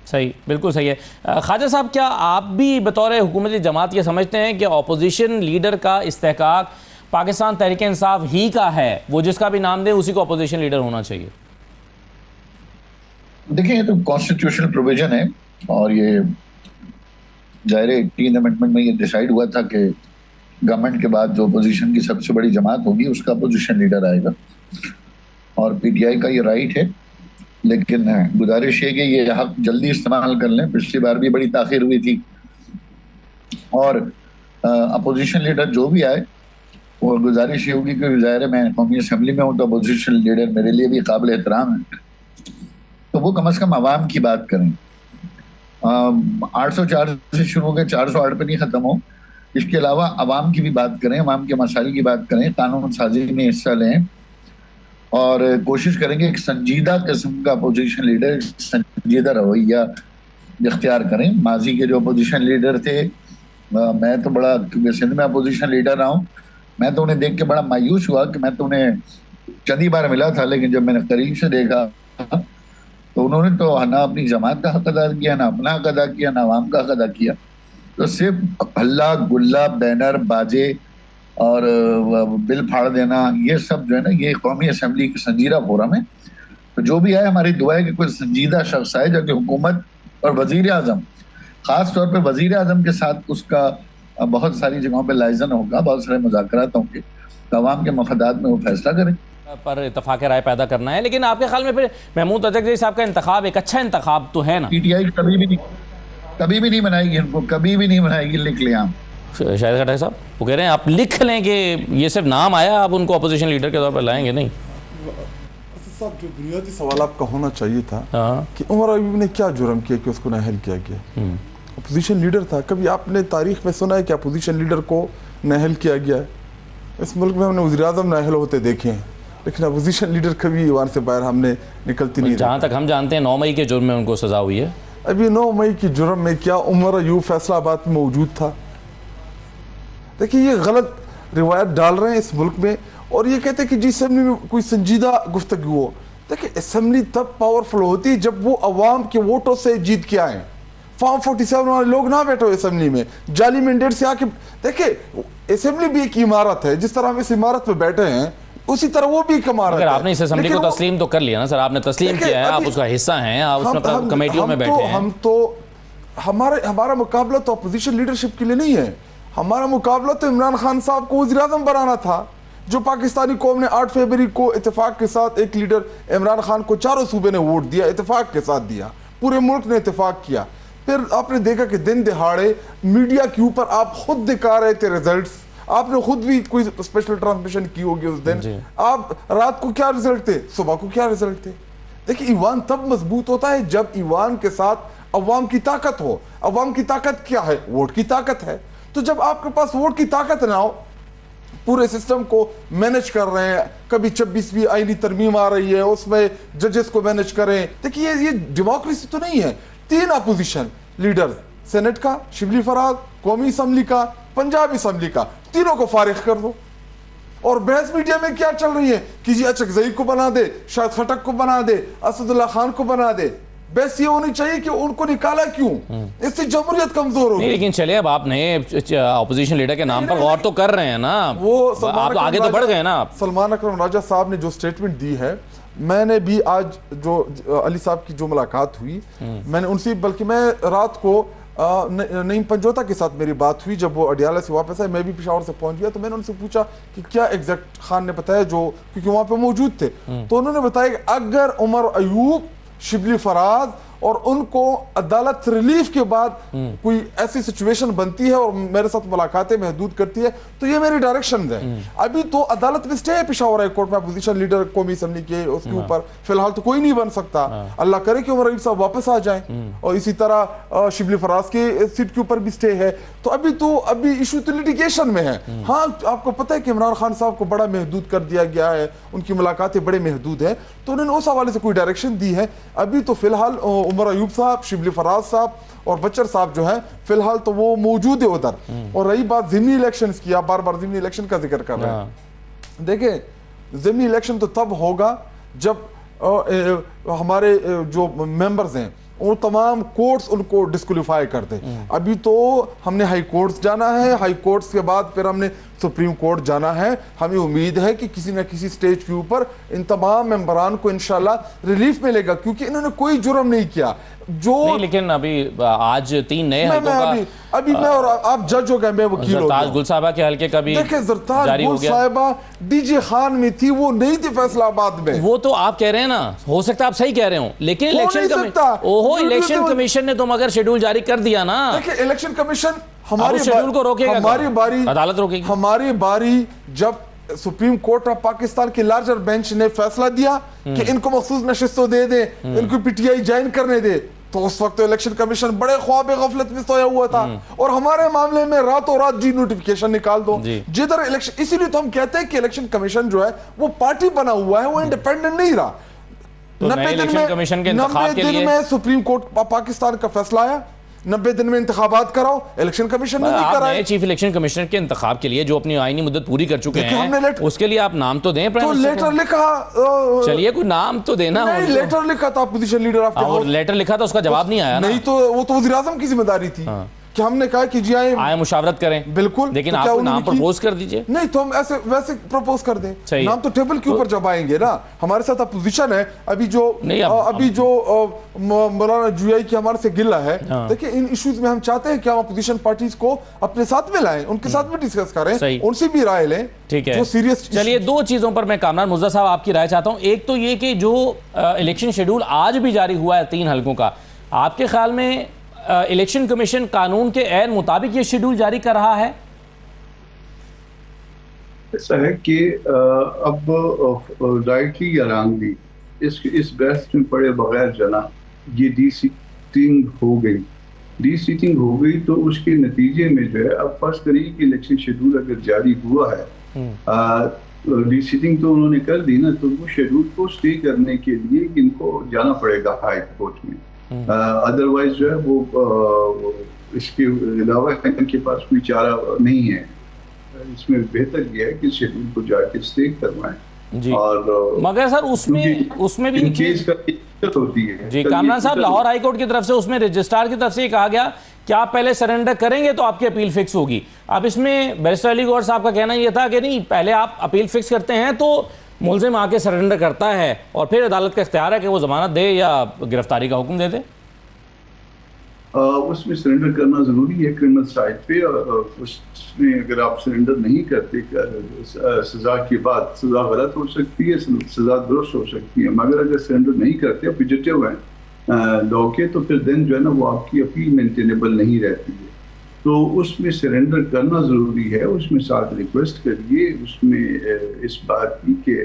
सही, बिल्कुल सही है। ख्वाजा साहब, क्या आप भी बतौर हुकूमती जमात ये समझते हैं कि अपोजिशन लीडर का इस्तेहकाक पाकिस्तान तहरीक इंसाफ ही का है, वो जिसका भी नाम दे उसी को अपोजिशन लीडर होना चाहिए?
देखिए, ये तो कॉन्स्टिट्यूशनल प्रोविजन है और ये जाहिर है 3 अमेंडमेंट में ये डिसाइड हुआ था कि गवर्नमेंट के बाद जो अपोजिशन की सबसे बड़ी जमात होगी उसका अपोजिशन लीडर आएगा, और PTI का ये राइट है। लेकिन गुजारिश है कि ये हक जल्दी इस्तेमाल कर लें। पिछली बार भी बड़ी ताखिर हुई थी और अपोजिशन लीडर जो भी आए, और गुजारिश ये होगी कि ज़ाहिर है मैं कौमी असम्बली में हूँ तो अपोजिशन लीडर मेरे लिए भी काबिल एहतराम है, तो वो कम से कम आवाम की बात करें। 804 से शुरू होकर 408 पे नहीं ख़त्म हो, इसके अलावा आवाम की भी बात करें, आवाम के मसाइल की बात करें, कानून साजी में हिस्सा लें और कोशिश करेंगे एक संजीदा किस्म का अपोजिशन लीडर, संजीदा रवैया इख्तियार करें। माजी के जो अपोजिशन लीडर थे, मैं तो बड़ा, क्योंकि सिंध में अपोजिशन लीडर रहा हूँ, मैं तो उन्हें देख के बड़ा मायूस हुआ कि मैं तो उन्हें चंद ही बार मिला था, लेकिन जब मैंने करीब से देखा तो उन्होंने तो ना अपनी जमात का हक अदा किया, ना अपना हक अदा किया, ना आवाम का हक अदा किया। तो सिर्फ हल्ला गुल्ला, बैनर बाजे और बिल फाड़ देना, ये सब जो है ना, ये कौमी असम्बली की संजीदा फोरम है। तो जो भी आए, हमारी दुआ है कि कोई संजीदा शख्स आए जो कि हुकूमत और वजीर आजम, ख़ास तौर पर वजीर आजम के साथ उसका बहुत सारी जगहों पर लाइजन होगा, बहुत सारे मुज़ाकरात होंगे, तो अवाम के मफादात में वो फैसला करें।
पर इत्तफाक़ राय पैदा करना है। लेकिन आपके ख्याल में फिर महमूद अजहर साहब का इंतखाब एक अच्छा इंतखाब तो है ना?
PTI कभी भी नहीं बनाएगी इनको, कभी भी नहीं बनाएगी, लिख लें आप।
शाहिद खट्टर साहब वो कह रहे हैं आप लिख लें कि ये सिर्फ नाम आया, आप उनको अपोजिशन लीडर के तौर पर लाएंगे नहीं?
साहब जो बुनियादी सवाल आपका होना चाहिए था कि उमर अयूब ने क्या जुर्म किया कि उसको नाअहल किया गया? अपोजिशन लीडर था। कभी आपने तारीख में सुना है कि अपोजिशन लीडर को नाअहल किया गया है? इस मुल्क में हमने वज़ीर-ए-आज़म नाअहल होते देखे हैं, लेकिन अपोजिशन लीडर कभी ईवान से बाहर हमने निकलती नहीं।
जहाँ तक हम जानते हैं 9 मई के जुर्म में उनको सजा हुई है।
अभी 9 मई की जुर्म में क्या उमर अयूब फैसलाबाद में मौजूद था? देखिए ये गलत रिवायत डाल रहे हैं इस मुल्क में, और ये कहते हैं कि जी असम्बली में कोई संजीदा गुफ्तगू हो। देखिए असम्बली तब पावरफुल होती है जब वो अवाम के वोटों से जीत के आए। फॉर्म 47 वाले लोग ना बैठो असम्बली में, जाली मैंडेट से आके। देखिए असम्बली भी एक इमारत है, जिस तरह हम इस इमारत में बैठे हैं उसी तरह वो भी एक इमारत है।
आपने इस असम्बली को तस्लीम तो कर लिया ना सर, आपने तस्लीम किया है, आप उसका हिस्सा हैं, आप उसमें कमेटियों में बैठे हैं।
हम तो हमारा मुकाबला तो अपोजिशन लीडरशिप के लिए नहीं है, हमारा मुकाबला तो इमरान खान साहब को वज़ीर आज़म बनाना था। जो पाकिस्तानी कौम ने 8 फरवरी को इत्तेफाक के साथ एक लीडर इमरान खान को चारों सूबे ने वोट दिया, इत्तेफाक के साथ दिया, पूरे मुल्क ने इत्तेफाक किया। फिर आपने देखा कि दिन दिहाड़े मीडिया के ऊपर आप खुद दिखा रहे थे रिजल्ट्स, आपने खुद भी कोई स्पेशल ट्रांसमिशन की होगी उस दिन, आप रात को क्या रिजल्ट थे, सुबह को क्या रिजल्ट थे। देखिए ईवान तब मजबूत होता है जब ईवान के साथ अवाम की ताकत हो। अवाम की ताकत क्या है? वोट की ताकत है। तो जब आपके पास वोट की ताकत ना हो, पूरे सिस्टम को मैनेज कर रहे हैं, कभी 26वीं आईनी तरमीम आ रही है उसमें जजेस को मैनेज करें। देखिए ये डेमोक्रेसी तो नहीं है। 3 अपोजिशन लीडर, सेनेट का शिबली फराज, कौमी असम्बली का, पंजाबी असम्बली का, तीनों को फारिग कर दो। और बहस मीडिया में क्या चल रही है कि जी अचकजई को बना दे, शाहिद खट्टर को बना दे, असदुल्ला खान को बना दे। बस ये होनी चाहिए कि उनको निकाला क्यों, इससे जमहूरियत कमजोर होगी।
लेकिन चलिए अब आप नए अपोजिशन लीडर के नाम पर गौर तो कर रहे हैं ना, वो आप आगे तो बढ़ गए ना।
सलमान अकरम राजा साहब ने जो स्टेटमेंट दी है, मैंने भी आज जो अली साहब की जो मुलाकात हुई, मैंने उनसे, बल्कि मैं रात को नईम पंजोता के साथ मेरी बात हुई जब वो अडियाला से वापस आए, मैं भी पेशावर से पहुंच गया, तो मैंने उनसे पूछा कि क्या एग्जैक्ट खान ने बताया, जो क्योंकि वहां पे मौजूद थे, तो उन्होंने बताया कि अगर उमर अयूब, शिबली फराज और उनको अदालत रिलीफ के बाद कोई ऐसी सिचुएशन बनती है और मेरे साथ मुलाकातें महदूद करती है, तो ये मेरी डायरेक्शन है। अभी तो अदालत में स्टे है पेशावर हाई कोर्ट में अपोजिशन लीडर कौमी असम्बली के, उसके ऊपर फिलहाल तो कोई नहीं बन सकता। अल्लाह करे कि उमर अयूब साहब वापस आ जाएं, और इसी तरह शिबली फराज के सीट के ऊपर भी स्टे है। तो अभी इशू तो लिटिगेशन में है। हाँ, आपको पता है कि इमरान खान साहब को बड़ा महदूद कर दिया गया है, उनकी मुलाकातें बड़े महदूद है, तो उन्होंने उस हवाले से कोई डायरेक्शन दी है। अभी तो फिलहाल उमर अयूब साहब, शिबली फराज साहब और बच्चर साहब जो है फिलहाल तो वो मौजूद है उधर। और रही बात ज़िमनी इलेक्शंस की, आप बार बार ज़िमनी इलेक्शन का जिक्र कर रहे हैं। देखिए ज़िमनी इलेक्शन तो तब होगा जब हमारे जो मेंबर्स हैं वो तमाम कोर्ट्स उनको डिस्क्वालीफाई कर दे। अभी तो हमने हाई कोर्ट्स जाना है, हाई कोर्ट्स के बाद फिर हमने सुप्रीम कोर्ट जाना है। हमें उम्मीद है कि किसी न किसी स्टेज के ऊपर इन तमाम मेंबरान को इंशाल्लाह रिलीफ मिलेगा, क्योंकि इन्होंने कोई जुर्म नहीं किया। जो
नहीं, लेकिन अभी आज 3 नए हलकों का
अभी मैं और आप जज हो गए, मैं वकील हो गया।
गुल साहबा के हलके का भी
जारी हो गया। साहिबा डीजे खान में थी, वो नहीं थी फैसलाबाद में।
वो तो आप कह रहे हैं ना, हो सकता है आप सही कह रहे हो, लेकिन इलेक्शन कमीशन ने तो मगर शेड्यूल जारी कर दिया ना।
देखिए इलेक्शन कमीशन
हमारी शेड्यूल को रोकेगा,
हमारी बारी
अदालत रोकेगी।
हमारी बारी जब सुप्रीम कोर्ट ऑफ पाकिस्तान के लार्जर बेंच ने फैसला दिया कि इनको मखसूस नशिस्तों दे दे, इनको पीटीआई ज्वाइन करने दे, तो उस वक्त तो इलेक्शन कमीशन बड़े ख्वाब गफलत में सोया हुआ था। और हमारे मामले में रातों रात जी नोटिफिकेशन निकाल दो जिधर इलेक्शन। इसीलिए तो हम कहते हैं कि इलेक्शन कमीशन जो है वो पार्टी बना हुआ है, वो इंडिपेंडेंट नहीं रहा।
तो
90 दिन में सुप्रीम कोर्ट पाकिस्तान का फैसला आया, 90 दिन में इंतखाबात कराओ, इलेक्शन कमीशन ने नहीं कराया।
चीफ इलेक्शन कमिश्नर के इंतखाब के लिए जो अपनी आईनी मुद्दत पूरी कर चुके हैं, उसके लिए आप नाम तो दें।
तो लेटर लिखा,
चलिए कोई नाम तो देना।
नहीं, लेटर लिखा था अपोजिशन लीडर ऑफ,
और लेटर लिखा था, उसका जवाब नहीं आया।
नहीं, तो वो तो वज़ीर आज़म की जिम्मेदारी थी कि हमने कहा कि जी आए
मुशावरत करें,
बिल्कुल,
लेकिन
तो
आप नाम प्रपोज कर दीजिए।
नहीं तो हम ऐसे वैसे प्रपोज कर दें, नाम तो टेबल के ऊपर जब आएंगे ना। हमारे साथ अपोजिशन है अभी जो मौलाना जुयाई की हमारे से गिला है। देखिए इन इश्यूज में हम चाहते हैं कि हम अपोजिशन पार्टीज को अपने साथ में लाएं, उनके साथ भी डिस्कस करें, उनसे भी राय लें।
ठीक है,
जो सीरियस।
चलिए दो चीजों पर मैं कामरान मुर्तज़ा साहब आपकी राय चाहता हूं। एक तो ये कि जो इलेक्शन शेड्यूल आज भी जारी हुआ है 3 हलकों का, आपके ख्याल में इलेक्शन कमीशन कानून के ऐन मुताबिक ये शेड्यूल जारी कर रहा है?
ऐसा है कि अब राइटली या रॉन्गली इस बहस में पड़े बगैर जना ये डी-सीटिंग हो गई। डी-सीटिंग हो गई तो उसके नतीजे में जो है, अब फर्स्ट करिए कि इलेक्शन शेड्यूल अगर जारी हुआ है, डी-सीटिंग तो उन्होंने कर दी ना, तो वो शेड्यूल को स्टे करने के लिए इनको जाना पड़ेगा हाई कोर्ट में। अदरवाइज जो है वो इसके अलावा इनके पास कोई चारा नहीं है। इसमें बेहतर यह है कि शेड्यूल को जाके स्टे करवाएं। और
मगर सर उसमें भी
केस का दिक्कत होती है
जी। कामरान साहब, लाहौर हाई कोर्ट की तरफ से उसमें रजिस्ट्रार की तरफ से कहा गया कि आप पहले सरेंडर करेंगे तो आपकी अपील फिक्स होगी। अब इसमें बैरिस्टर अली गौहर साहब का कहना यह था कि नहीं, पहले आप अपील फिक्स करते हैं तो मुलजिम आके सरेंडर करता है और फिर अदालत का इख्तियार है कि वो जमानत दे या गिरफ्तारी का हुक्म दे दे।
उसमें सरेंडर करना जरूरी है क्रिमिनल साइड पे। उसमें अगर आप सरेंडर नहीं करते, सजा के बाद सजा गलत हो सकती है, सजा दुरुस्त हो सकती है। मगर अगर सरेंडर नहीं करते, फिजिटिव है लॉ के, तो फिर दिन जो है ना वो आपकी अपील मेंटेनेबल नहीं रहती है। तो उसमें सरेंडर करना ज़रूरी है। उसमें साथ रिक्वेस्ट करिए उसमें इस बात की कि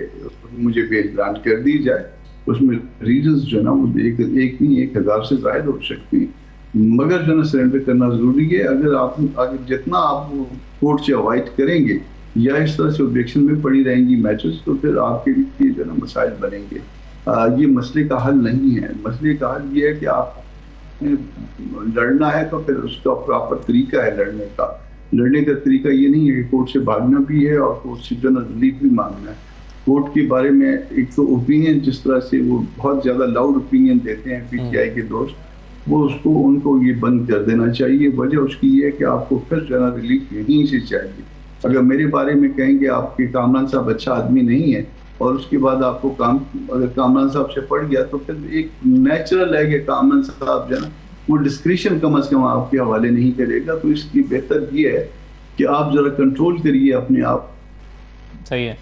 मुझे बेल ग्रांट कर दी जाए। उसमें रीजंस जो है ना वो एक नहीं 1000 से ज़ायद हो सकती हैं, मगर जो है ना सरेंडर करना ज़रूरी है। अगर जितना आप कोर्ट से अवॉइड करेंगे या इस तरह से ऑब्जेक्शन में पड़ी रहेंगी मैचेस, तो फिर आपके लिए जो है ना मसाइल बनेंगे। ये मसले का हल नहीं है। मसले का हल ये है कि आप लड़ना है तो फिर उसका प्रॉपर तरीका है लड़ने का। लड़ने का तरीका ये नहीं है कि कोर्ट से भागना भी है और कोर्ट से जो रिलीफ भी मांगना है। कोर्ट के बारे में एक तो ओपिनियन जिस तरह से वो बहुत ज़्यादा लाउड ओपिनियन देते हैं पीटीआई के दोस्त, वो उनको ये बंद कर देना चाहिए। वजह उसकी ये है कि आपको फिर जो है रिलीफ यहीं से चाहिए। अगर मेरे बारे में कहेंगे आपके कामरान साहब अच्छा आदमी नहीं है और उसके बाद आपको अगर कामरान साहब से पड़ गया, तो फिर एक नेचुरल है कि कामरान साहब जो है ना वो डिस्क्रिप्शन कम से कम आपके हवाले नहीं करेगा। तो इसकी बेहतर ये है कि आप जरा कंट्रोल करिए अपने आप।
सही है,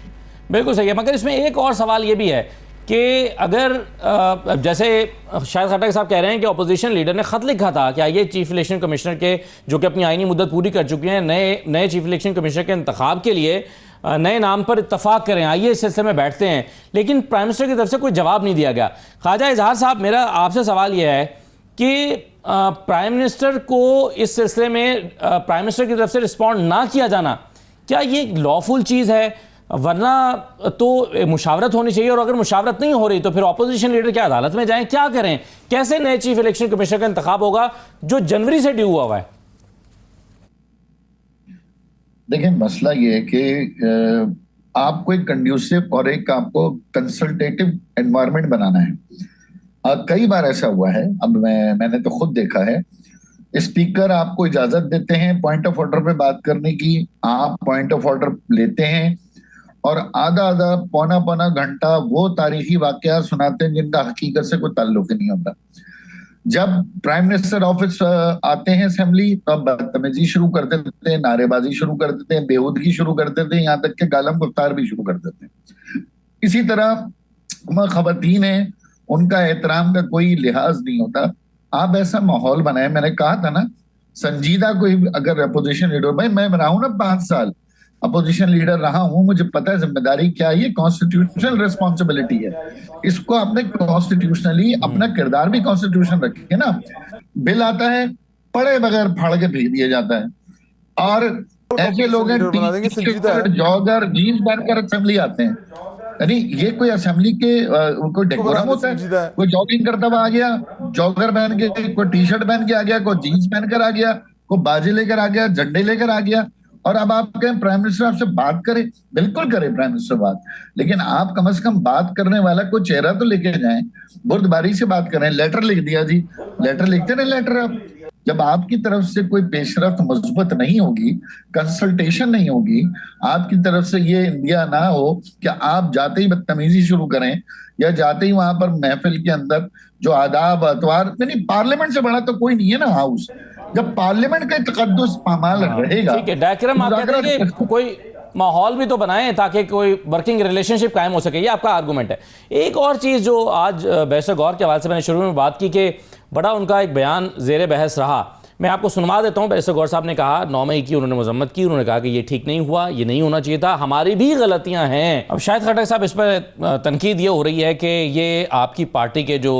बिल्कुल सही है। मगर इसमें एक और सवाल ये भी है कि अगर जैसे शायद खट्टक साहब कह रहे हैं कि अपोजिशन लीडर ने खत लिखा था कि आइए चीफ इलेक्शन कमिश्नर के, जो कि अपनी आईनी मुद्दत पूरी कर चुके हैं, नए चीफ इलेक्शन कमिश्नर के इंतखाब के लिए नए नाम पर इत्तफाक करें, आइए इस सिलसिले में बैठते हैं। लेकिन प्राइम मिनिस्टर की तरफ से कोई जवाब नहीं दिया गया। ख्वाजा इजहार साहब, मेरा आपसे सवाल यह है कि प्राइम मिनिस्टर को इस सिलसिले में प्राइम मिनिस्टर की तरफ से रिस्पॉन्ड ना किया जाना, क्या ये लॉफुल चीज़ है? वरना तो मुशावरत होनी चाहिए, और अगर मुशावरत नहीं हो रही तो फिर अपोजिशन लीडर क्या अदालत में जाएं, क्या करें? कैसे नए चीफ इलेक्शन कमिश्नर का इंतखाब होगा जो जनवरी से ड्यू हुआ है?
देखिए, मसला ये है कि आपको एक कंड्यूसिव और एक आपको कंसल्टेटिव एनवायरनमेंट बनाना है। कई बार ऐसा हुआ है, अब मैंने तो खुद देखा है, स्पीकर आपको इजाजत देते हैं पॉइंट ऑफ ऑर्डर पे बात करने की, आप पॉइंट ऑफ ऑर्डर लेते हैं और आधा पौना घंटा वो तारीखी वाकया सुनाते हैं जिनका हकीकत से कोई ताल्लुक ही नहीं होता। जब प्राइम मिनिस्टर ऑफिस आते हैं असेंबली, तब बदतमीजी शुरू कर देते हैं, नारेबाजी शुरू कर देते हैं, बेहूदगी शुरू कर देते हैं, यहाँ तक के गालम गुफ्तार भी शुरू कर देते हैं। इसी तरह खवातीन हैं, उनका एहतराम का कोई लिहाज नहीं होता। आप ऐसा माहौल बनाए, मैंने कहा था ना, संजीदा कोई अगर अपोजिशन लीडर, भाई मैं रहा हूं ना 5 साल अपोजिशन लीडर रहा हूं, मुझे पता है जिम्मेदारी क्या है, ये कॉन्स्टिट्यूशनल रिस्पॉन्सिबिलिटी है। इसको आपने कॉन्स्टिट्यूशनली अपना किरदार भी कॉन्स्टिट्यूशन रखे ना। बिल आता है, पढ़े बगैर फाड़ के फेंक दिया जाता है, और ऐसे लोग हैं जॉगर जीन्स पहनकर असेंबली आते हैं। यानी ये कोई असेंबली के कोई डेकोरम होता है? कोई जॉगिंग करता हुआ आ गया जॉगर पहन के, कोई टी शर्ट पहन के आ गया, कोई जीन्स पहनकर आ गया, कोई बाजे लेकर आ गया, झंडे लेकर आ गया, और अब आप कहें प्राइम मिनिस्टर आपसे बात करे। बिल्कुल करे प्राइम मिनिस्टर बात, लेकिन आप कम से कम बात करने वाला कोई चेहरा तो लेके जाएं, बुर्दबारी से बात करें। लेटर लिख दिया जी, लेटर लिखते ना लेटर। आप जब आपकी तरफ से कोई पेशरफ्त मजबूत नहीं होगी, कंसल्टेशन नहीं होगी, आपकी तरफ से ये इंडिया ना हो कि आप जाते ही बदतमीजी शुरू करें, या जाते ही वहां पर महफिल के अंदर जो आदाब अतवार, यानी पार्लियामेंट से बड़ा तो कोई नहीं है ना हाउस। जब पार्लियामेंट का तकद्दुस पामाल रहेगा,
ठीक है डायक्रम, आप कहते हैं कि कोई माहौल भी तो बनाएं ताकि कोई वर्किंग रिलेशनशिप कायम हो सके, ये आपका आर्गूमेंट है। एक और चीज़ जो आज बैरिस्टर गौहर के हवाले से मैंने शुरू में बात की कि बड़ा उनका एक बयान ज़ेर बहस रहा, मैं आपको सुनवा देता हूँ। बैरिस्टर गौहर साहब ने कहा 9 मई की उन्होंने मजम्मत की, उन्होंने कहा कि ये ठीक नहीं हुआ, ये नहीं होना चाहिए था, हमारी भी गलतियाँ हैं। अब शाहिद खट्टक साहब इस पर तनकीद ये हो रही है कि ये आपकी पार्टी के जो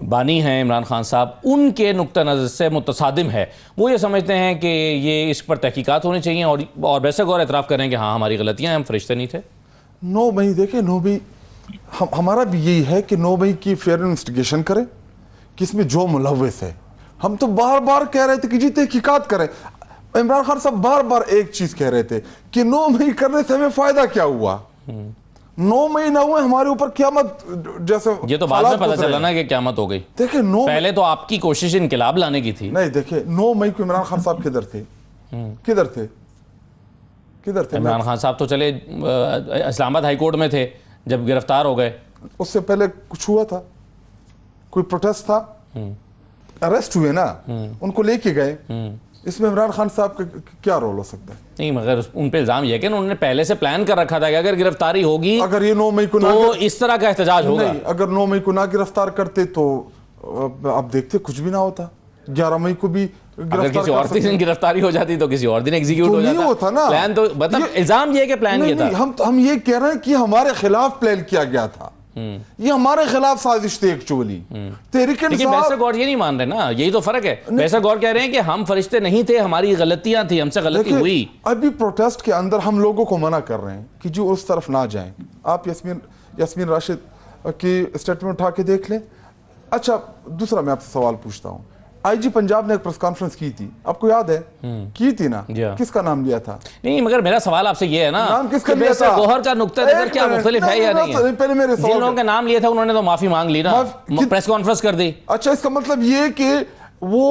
बानी हैं इमरान खान साहब, उनके नुक्ता नज़र से मुतसादिम है। वो ये समझते हैं कि ये इस पर तहकीकात होनी चाहिए, और बैरिस्टर गौहर एतराफ़ कर रहे हैं कि हाँ हमारी गलतियाँ हैं, हम फरिश्ते नहीं थे।
9 मई देखिए, 9 मई हमारा भी यही है कि 9 मई की फेयर इन्वेस्टिगेशन करें कि इसमें जो मुलव्वस है। हम तो बार बार कह रहे थे कि जी तहकीकात करें। इमरान खान साहब बार बार एक चीज कह रहे थे कि 9 मई करने से हमें फायदा क्या हुआ। 9 मई ना हुए हमारे ऊपर क़यामत जैसे,
ये तो बाद में पता चला ना कि क़यामत हो गई।
देखिए
पहले तो आपकी कोशिश इनकलाब लाने की थी।
नहीं देखिए, 9 मई को इमरान खान साहब किधर थे? किधर थे? किधर थे?
इमरान खान साहब तो चले इस्लामाबाद हाई कोर्ट में थे जब गिरफ्तार हो गए।
उससे पहले कुछ हुआ था? कोई प्रोटेस्ट था? अरेस्ट हुए ना, उनको लेके गए। इसमें इमरान खान साहब का क्या रोल हो सकता है? नहीं,
मगर उन पे इल्जाम यह है कि उन्होंने पहले से प्लान कर रखा था कि अगर गिरफ्तारी होगी,
अगर ये 9 मई को
तो इस तरह का एहतजाज होगा।
नहीं, अगर 9 मई को ना गिरफ्तार करते तो आप देखते कुछ भी ना होता। 11 मई को भी
अगर किसी और दिन गिरफ्तारी हो जाती तो किसी और दिन एग्जीक्यूट हो जाता।
होता ना
प्लान, तो मतलब इल्जाम ये कि प्लान ये था।
हम ये कह रहे हैं कि हमारे खिलाफ प्लान किया गया था, ये हमारे खिलाफ साजिश थी एक्चुअली। तहरीक
लेकिन बैरिस्टर गौहर ये नहीं मान रहे ना, यही तो फर्क है। बैरिस्टर गौहर कह रहे हैं कि हम फरिश्ते नहीं थे, हमारी गलतियां थी, हमसे गलती हुई।
अभी प्रोटेस्ट के अंदर हम लोगों को मना कर रहे हैं कि जो उस तरफ ना जाएं। आप यास्मीन राशिद की स्टेटमेंट उठा के देख लें। अच्छा, दूसरा मैं आपसे सवाल पूछता हूँ, आईजी पंजाब ने एक प्रेस कॉन्फ्रेंस की थी, आपको याद है? की थी ना? किसका नाम लिया था?
नहीं, मगर मेरा सवाल आपसे ये है ना,
नाम किसका लिया था?
गौहर का नुक्ता नजर क्या मुख्तलिफ है या नहीं है?
पहले मेरे
जिन लोगों के नाम लिए थे उन्होंने तो माफी मांग ली ना, प्रेस कॉन्फ्रेंस कर दी।
अच्छा, इसका मतलब ये कि वो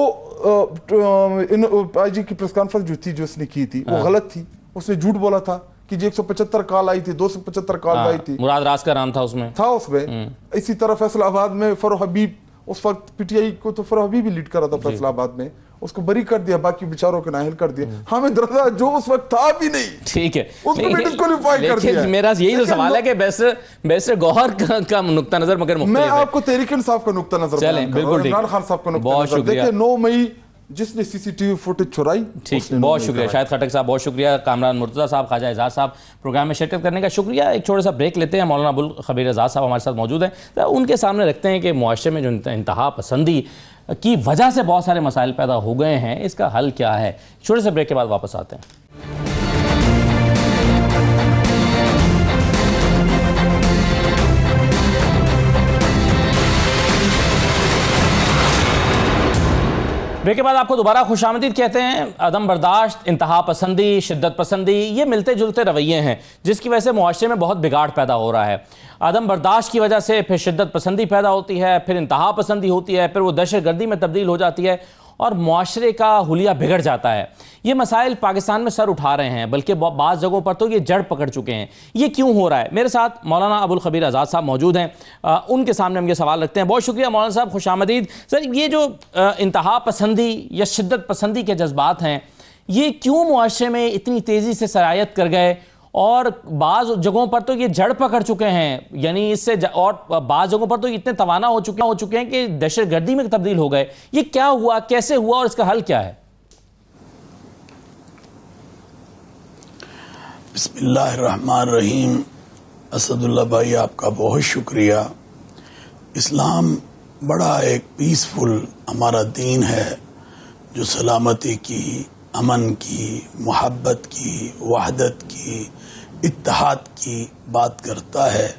आईजी की प्रेस कॉन्फ्रेंस जो थी, जो उसने की थी, वो गलत थी। उसने झूठ बोला था कि 175 कॉल आई थी, 275 कॉल आई थी।
मुराद राज का नाम था उसमें।
इसी तरह फैसलाबाद में फरोह हबीब, उस वक्त पीटीआई को तो फरोह हबीब ही लीड कर रहा था फैसलाबाद में, उसको बरी कर दिया, बाकी बेचारों को नाहिल कर दिया। हमें दर्जा जो उस वक्त था भी नहीं,
ठीक है,
उसको भी डिस्क्वालीफाई कर दिया।
मेरा यही तो सवाल है कि बैरिस्टर गौहर का नुक्ता नजर मगर मुख्तलिफ है।
मैं आपको तहरीक इंसाफ का नुक्ता नजर,
बिल्कुल
इमरान खान साहब का नुक्ता नजर। देखिए 9 मई जिसने सीसीटीवी फुटेज चुराई,
ठीक, बहुत शुक्रिया शाहिद खट्टक साहब, बहुत शुक्रिया कामरान मुर्तज़ा साहब, ख्वाजा एजाज साहब, प्रोग्राम में शिरकत करने का शुक्रिया। एक छोटा सा ब्रेक लेते हैं। मौलाना अबुल खबीर आज़ाद साहब हमारे साथ मौजूद हैं, तो उनके सामने रखते हैं कि मुआशरे में जो इंतहा पसंदी की वजह से बहुत सारे मसाइल पैदा हो गए हैं, इसका हल क्या है। छोटे से ब्रेक के बाद वापस आते हैं। ब्रेक के बाद आपको दोबारा खुशामदीद कहते हैं। अदम बर्दाश्त, इंतहा पसंदी, शिद्दत पसंदी, ये मिलते जुलते रवैये हैं जिसकी वजह से मुआशरे में बहुत बिगाड़ पैदा हो रहा है। अदम बर्दाश्त की वजह से फिर शिद्दत पसंदी पैदा होती है, फिर इंतहा पसंदी होती है, फिर वो दहशत गर्दी में तब्दील हो जाती है और मुआशरे का हुलिया बिगड़ जाता है। ये मसाइल पाकिस्तान में सर उठा रहे हैं, बल्कि बाज़ जगहों पर तो ये जड़ पकड़ चुके हैं। ये क्यों हो रहा है? मेरे साथ मौलाना अबुल खबीर आज़ाद साहब मौजूद हैं, उनके सामने हम ये सवाल रखते हैं। बहुत शुक्रिया मौलाना साहब, खुशामदीद। सर, ये जो इंतहा पसंदी या शिद्दत पसंदी के जज्बात हैं, ये क्यों मुआशरे में इतनी तेज़ी से सरायत कर गए और बाज़ जगहों पर तो ये जड़ पकड़ चुके हैं, यानी इससे और बाज़ जगहों पर तो इतने तवाना हो चुके हैं कि दहशतगर्दी में तब्दील हो गए। ये क्या हुआ, कैसे हुआ और इसका हल क्या है?
बिस्मिल्लाहिर्रहमानिर्रहीम। असदुल्ला भाई, आपका बहुत शुक्रिया। इस्लाम बड़ा एक पीसफुल हमारा दीन है जो सलामती की, अमन की, मोहब्बत की, वहदत की, इत्तेहाद की बात करता है।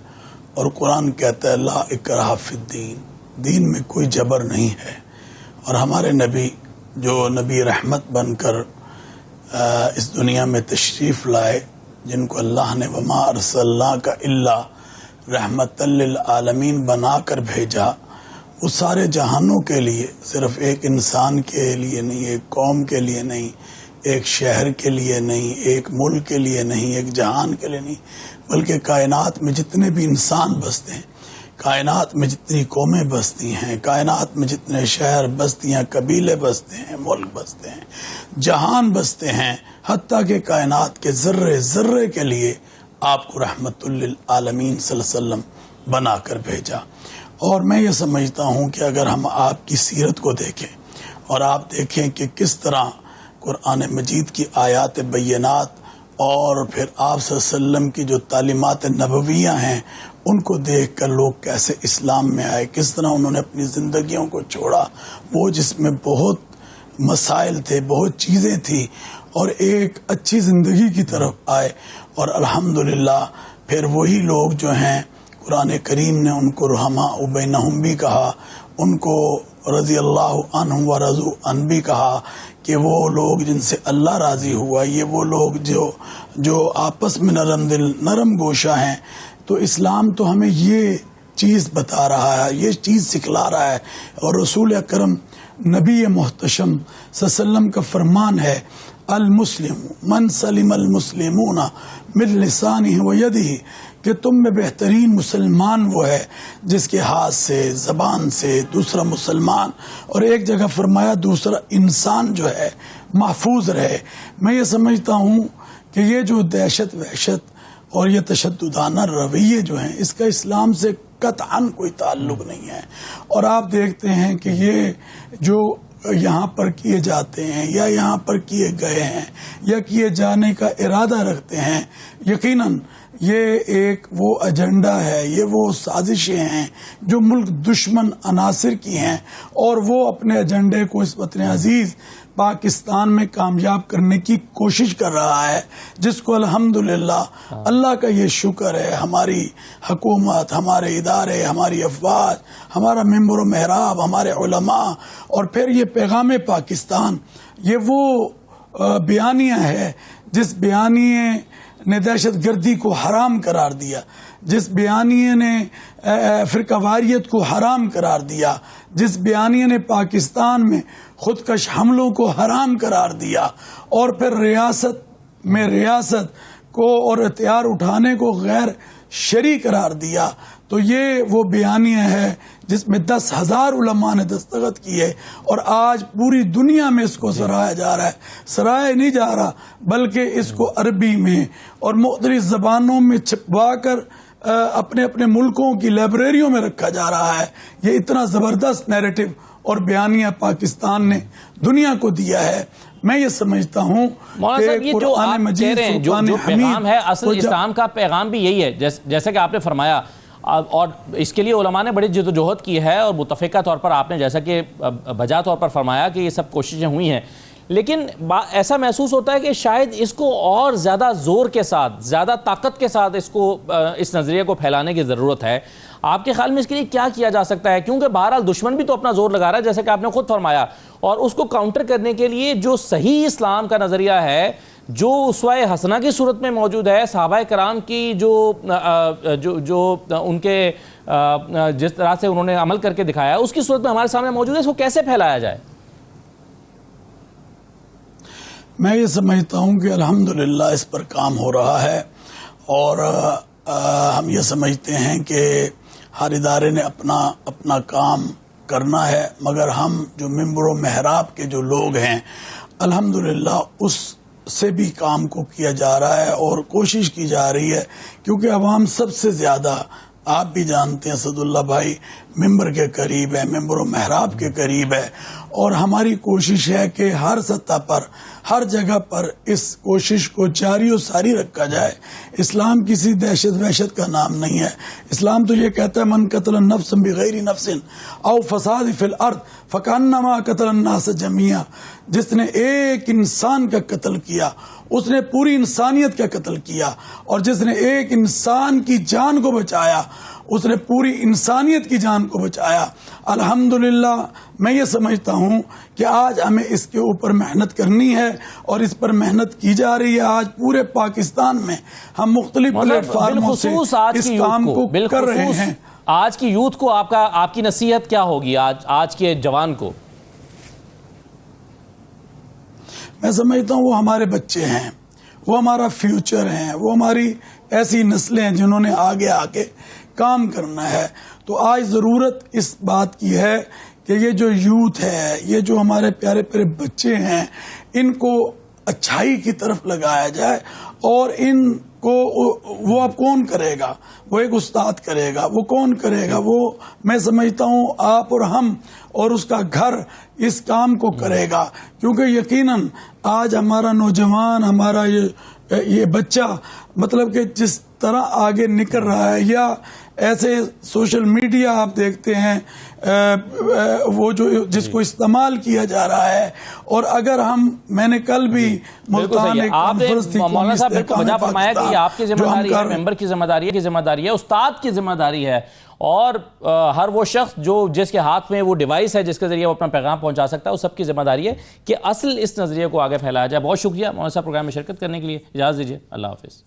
और कुरान कहता है ला इकराह फिद्दीन, दीन में कोई जबर नहीं है। और हमारे नबी जो नबी रहमत बनकर इस दुनिया में तशरीफ़ लाए, जिनको अल्लाह ने वमा अरसलनाका इल्ला रहमतल लिल आलमीन बनाकर भेजा, वो सारे जहानों के लिए, सिर्फ एक इंसान के लिए नहीं, एक कौम के लिए नहीं, एक शहर के लिए नहीं, एक मुल्क के लिए नहीं, एक जहान के लिए नहीं, बल्कि कायनात में जितने भी इंसान बसते हैं, कायनात में जितनी कौमें बसती हैं, कायनात में जितने शहर बस्तियां, कबीले बसते हैं, मुल्क बसते हैं, जहान बसते हैं, हत्ता के कायनात के ज़र्रे ज़र्रे के लिए आपको रहमतुल लिल आलमीन सल्लल्लाहु अलैहि वसल्लम बनाकर भेजा। और मैं ये समझता हूँ कि अगर हम आपकी सीरत को देखें और आप देखें कि किस तरह कुरान मजीद की आयात बय्यनात और फिर आप सल्लल्लाहु अलैहि वसल्लम की जो तालीमात नबवियाँ हैं, उनको देख कर लोग कैसे इस्लाम में आए, किस तरह उन्होंने अपनी ज़िंदगियों को छोड़ा, वो जिसमें बहुत मसाइल थे, बहुत चीज़ें थी, और एक अच्छी ज़िंदगी की तरफ आए। और अल्हम्दुलिल्लाह फिर वही लोग जो हैं, कुरान करीम ने उनको रहमा उबैनहुम भी कहा, उनको रज़ी अल्लाह अन्हु व रज़ू अन भी कहा कि वो लोग जिनसे अल्लाह राज़ी हुआ, ये वो लोग जो आपस में नरम दिल, नरम गोशा हैं। तो इस्लाम तो हमें ये चीज़ बता रहा है, ये चीज़ सिखला रहा है। और रसूल अकरम नबी मोहतशम सल्लल्लाहु का फरमान है, अल मुस्लिम मन सलिम अल मुस्लिमूना मिन लिसानिही व यदिही, कि तुम में बेहतरीन मुसलमान वो है जिसके हाथ से, ज़बान से दूसरा मुसलमान, और एक जगह फरमाया दूसरा इंसान जो है महफूज रहे। मैं ये समझता हूँ कि ये जो दहशत वहशत और ये तशद्दुदाना रवैये जो हैं, इसका इस्लाम से कतअन कोई ताल्लुक नहीं है। और आप देखते हैं कि ये जो यहाँ पर किए जाते हैं या यहाँ पर किए गए हैं या किए जाने का इरादा रखते हैं, यकीनन ये एक वो एजेंडा है, ये वो साजिशें हैं जो मुल्क दुश्मन अनासिर की हैं, और वो अपने एजेंडे को इस वतन अजीज पाकिस्तान में कामयाब करने की कोशिश कर रहा है, जिसको अल्हम्दुलिल्लाह अल्लाह का ये शुक्र है, हमारी हुकूमत, हमारे इदारे, हमारी अफवाज, हमारा मेंबर महराब, हमारे उलमा, और फिर ये पैगाम पाकिस्तान, ये वो बयानिया है जिस बयानिए ने दहशत गर्दी को हराम करार दिया, जिस बयानिए ने फिरकावारियत को हराम करार दिया, जिस बयानिए ने पाकिस्तान में खुदकश हमलों को हराम करार दिया, और फिर रियासत में रियासत को और हथियार उठाने को गैर शरी करार दिया। तो ये वो बयानिया है जिसमें 10,000 उलमा ने दस्तखत किए, और आज पूरी दुनिया में इसको सराहा जा रहा है। सराहा नहीं जा रहा, बल्कि इसको अरबी में और मुख्तलिफ ज़बानों में छपवा कर अपने अपने मुल्कों की लाइब्रेरियों में रखा जा रहा है। ये इतना ज़बरदस्त नैरेटिव और बयानिया पाकिस्तान ने दुनिया को दिया है। मैं ये समझता हूँ
मौलाना साहब, ये जो आप कह रहे हैं, जो पैगाम है, असल इस्लाम का पैगाम भी यही है, जैसे कि आपने फरमाया, और इसके लिए उलमा ने बड़ी जद्दोजहद की है, और मुतफ़िका तौर पर आपने जैसा कि बजा तौर पर फरमाया कि ये सब कोशिशें हुई हैं, लेकिन ऐसा महसूस होता है कि शायद इसको और ज़्यादा ज़ोर के साथ, ज़्यादा ताकत के साथ इसको इस नज़रिए को फैलाने की ज़रूरत है। आपके ख्याल में इसके लिए क्या किया जा सकता है? क्योंकि बहरहाल दुश्मन भी तो अपना जोर लगा रहा है, जैसे कि आपने खुद फरमाया, और उसको काउंटर करने के लिए जो सही इस्लाम का नज़रिया है, जो उसवाए हसना की सूरत में मौजूद है, सहाबाए कराम की जो उनके जिस तरह से उन्होंने अमल करके दिखाया, उसकी सूरत में हमारे सामने मौजूद है, इसको कैसे फैलाया जाए?
मैं ये समझता हूँ कि अल्हम्दुलिल्लाह इस पर काम हो रहा है, और हम ये समझते हैं कि हर इदारे ने अपना काम करना है, मगर हम जो मिंबर व महराब के जो लोग हैं, अल्हम्दुलिल्लाह उस से भी काम को किया जा रहा है और कोशिश की जा रही है, क्योंकि अवाम सबसे ज्यादा, आप भी जानते हैं सदुल्ला भाई, मेंबर के करीब है, मेंबर महराब के करीब है, और हमारी कोशिश है कि हर सतह पर, हर जगह पर इस कोशिश को जारी और सारी रखा जाए। इस्लाम किसी दहशत वहशत का नाम नहीं है। इस्लाम तो ये कहता है मन कतल नफ्सन बिगैरी नफ्सिन औ फसाद फिल अर्द फकान्नमा कतल अन्नास जमिया। जिसने एक इंसान का कत्ल किया उसने पूरी इंसानियत का कत्ल किया, और जिसने एक इंसान की जान को बचाया उसने पूरी इंसानियत की जान को बचाया। अल्हम्दुलिल्लाह मैं ये समझता हूँ कि आज हमें इसके ऊपर मेहनत करनी है और इस पर मेहनत की जा रही है। आज पूरे पाकिस्तान में हम मुख्तलिफ प्लेटफार्मों से इस काम को कर रहे हैं।
आज की यूथ को आपकी नसीहत क्या होगी आज के जवान को?
मैं समझता हूँ वो हमारे बच्चे हैं, वो हमारा फ्यूचर है, वो हमारी ऐसी नस्लें हैं जिन्होंने आगे आके काम करना है। तो आज ज़रूरत इस बात की है कि ये जो यूथ है, ये जो हमारे प्यारे प्यारे बच्चे हैं, इनको अच्छाई की तरफ लगाया जाए। और इनको वो अब कौन करेगा? वो एक उस्ताद करेगा। वो कौन करेगा? वो मैं समझता हूँ आप और हम और उसका घर इस काम को करेगा, क्योंकि यकीनन आज हमारा नौजवान, हमारा ये बच्चा मतलब कि जिस तरह आगे निकल रहा है, या ऐसे सोशल मीडिया आप देखते हैं वो जो जिसको इस्तेमाल किया जा रहा है। और अगर मैंने कल भी मुल्तान एक कॉन्फ्रेंस थी,
मौलाना साहब बिल्कुल वजह फरमाया कि आपकी जिम्मेदारी है, मेंबर की जिम्मेदारी है, उस्ताद की जिम्मेदारी है, और हर वो शख्स जिसके हाथ में वो डिवाइस है जिसके जरिए वो अपना पैगाम पहुंचा सकता है, उस सबकी जिम्मेदारी है कि असल इस नजरिए को आगे फैलाया जाए। बहुत शुक्रिया मौलाना साहब प्रोग्राम में शिरकत करने के लिए। इजाज़त दीजिए, अल्लाह हाफिज़।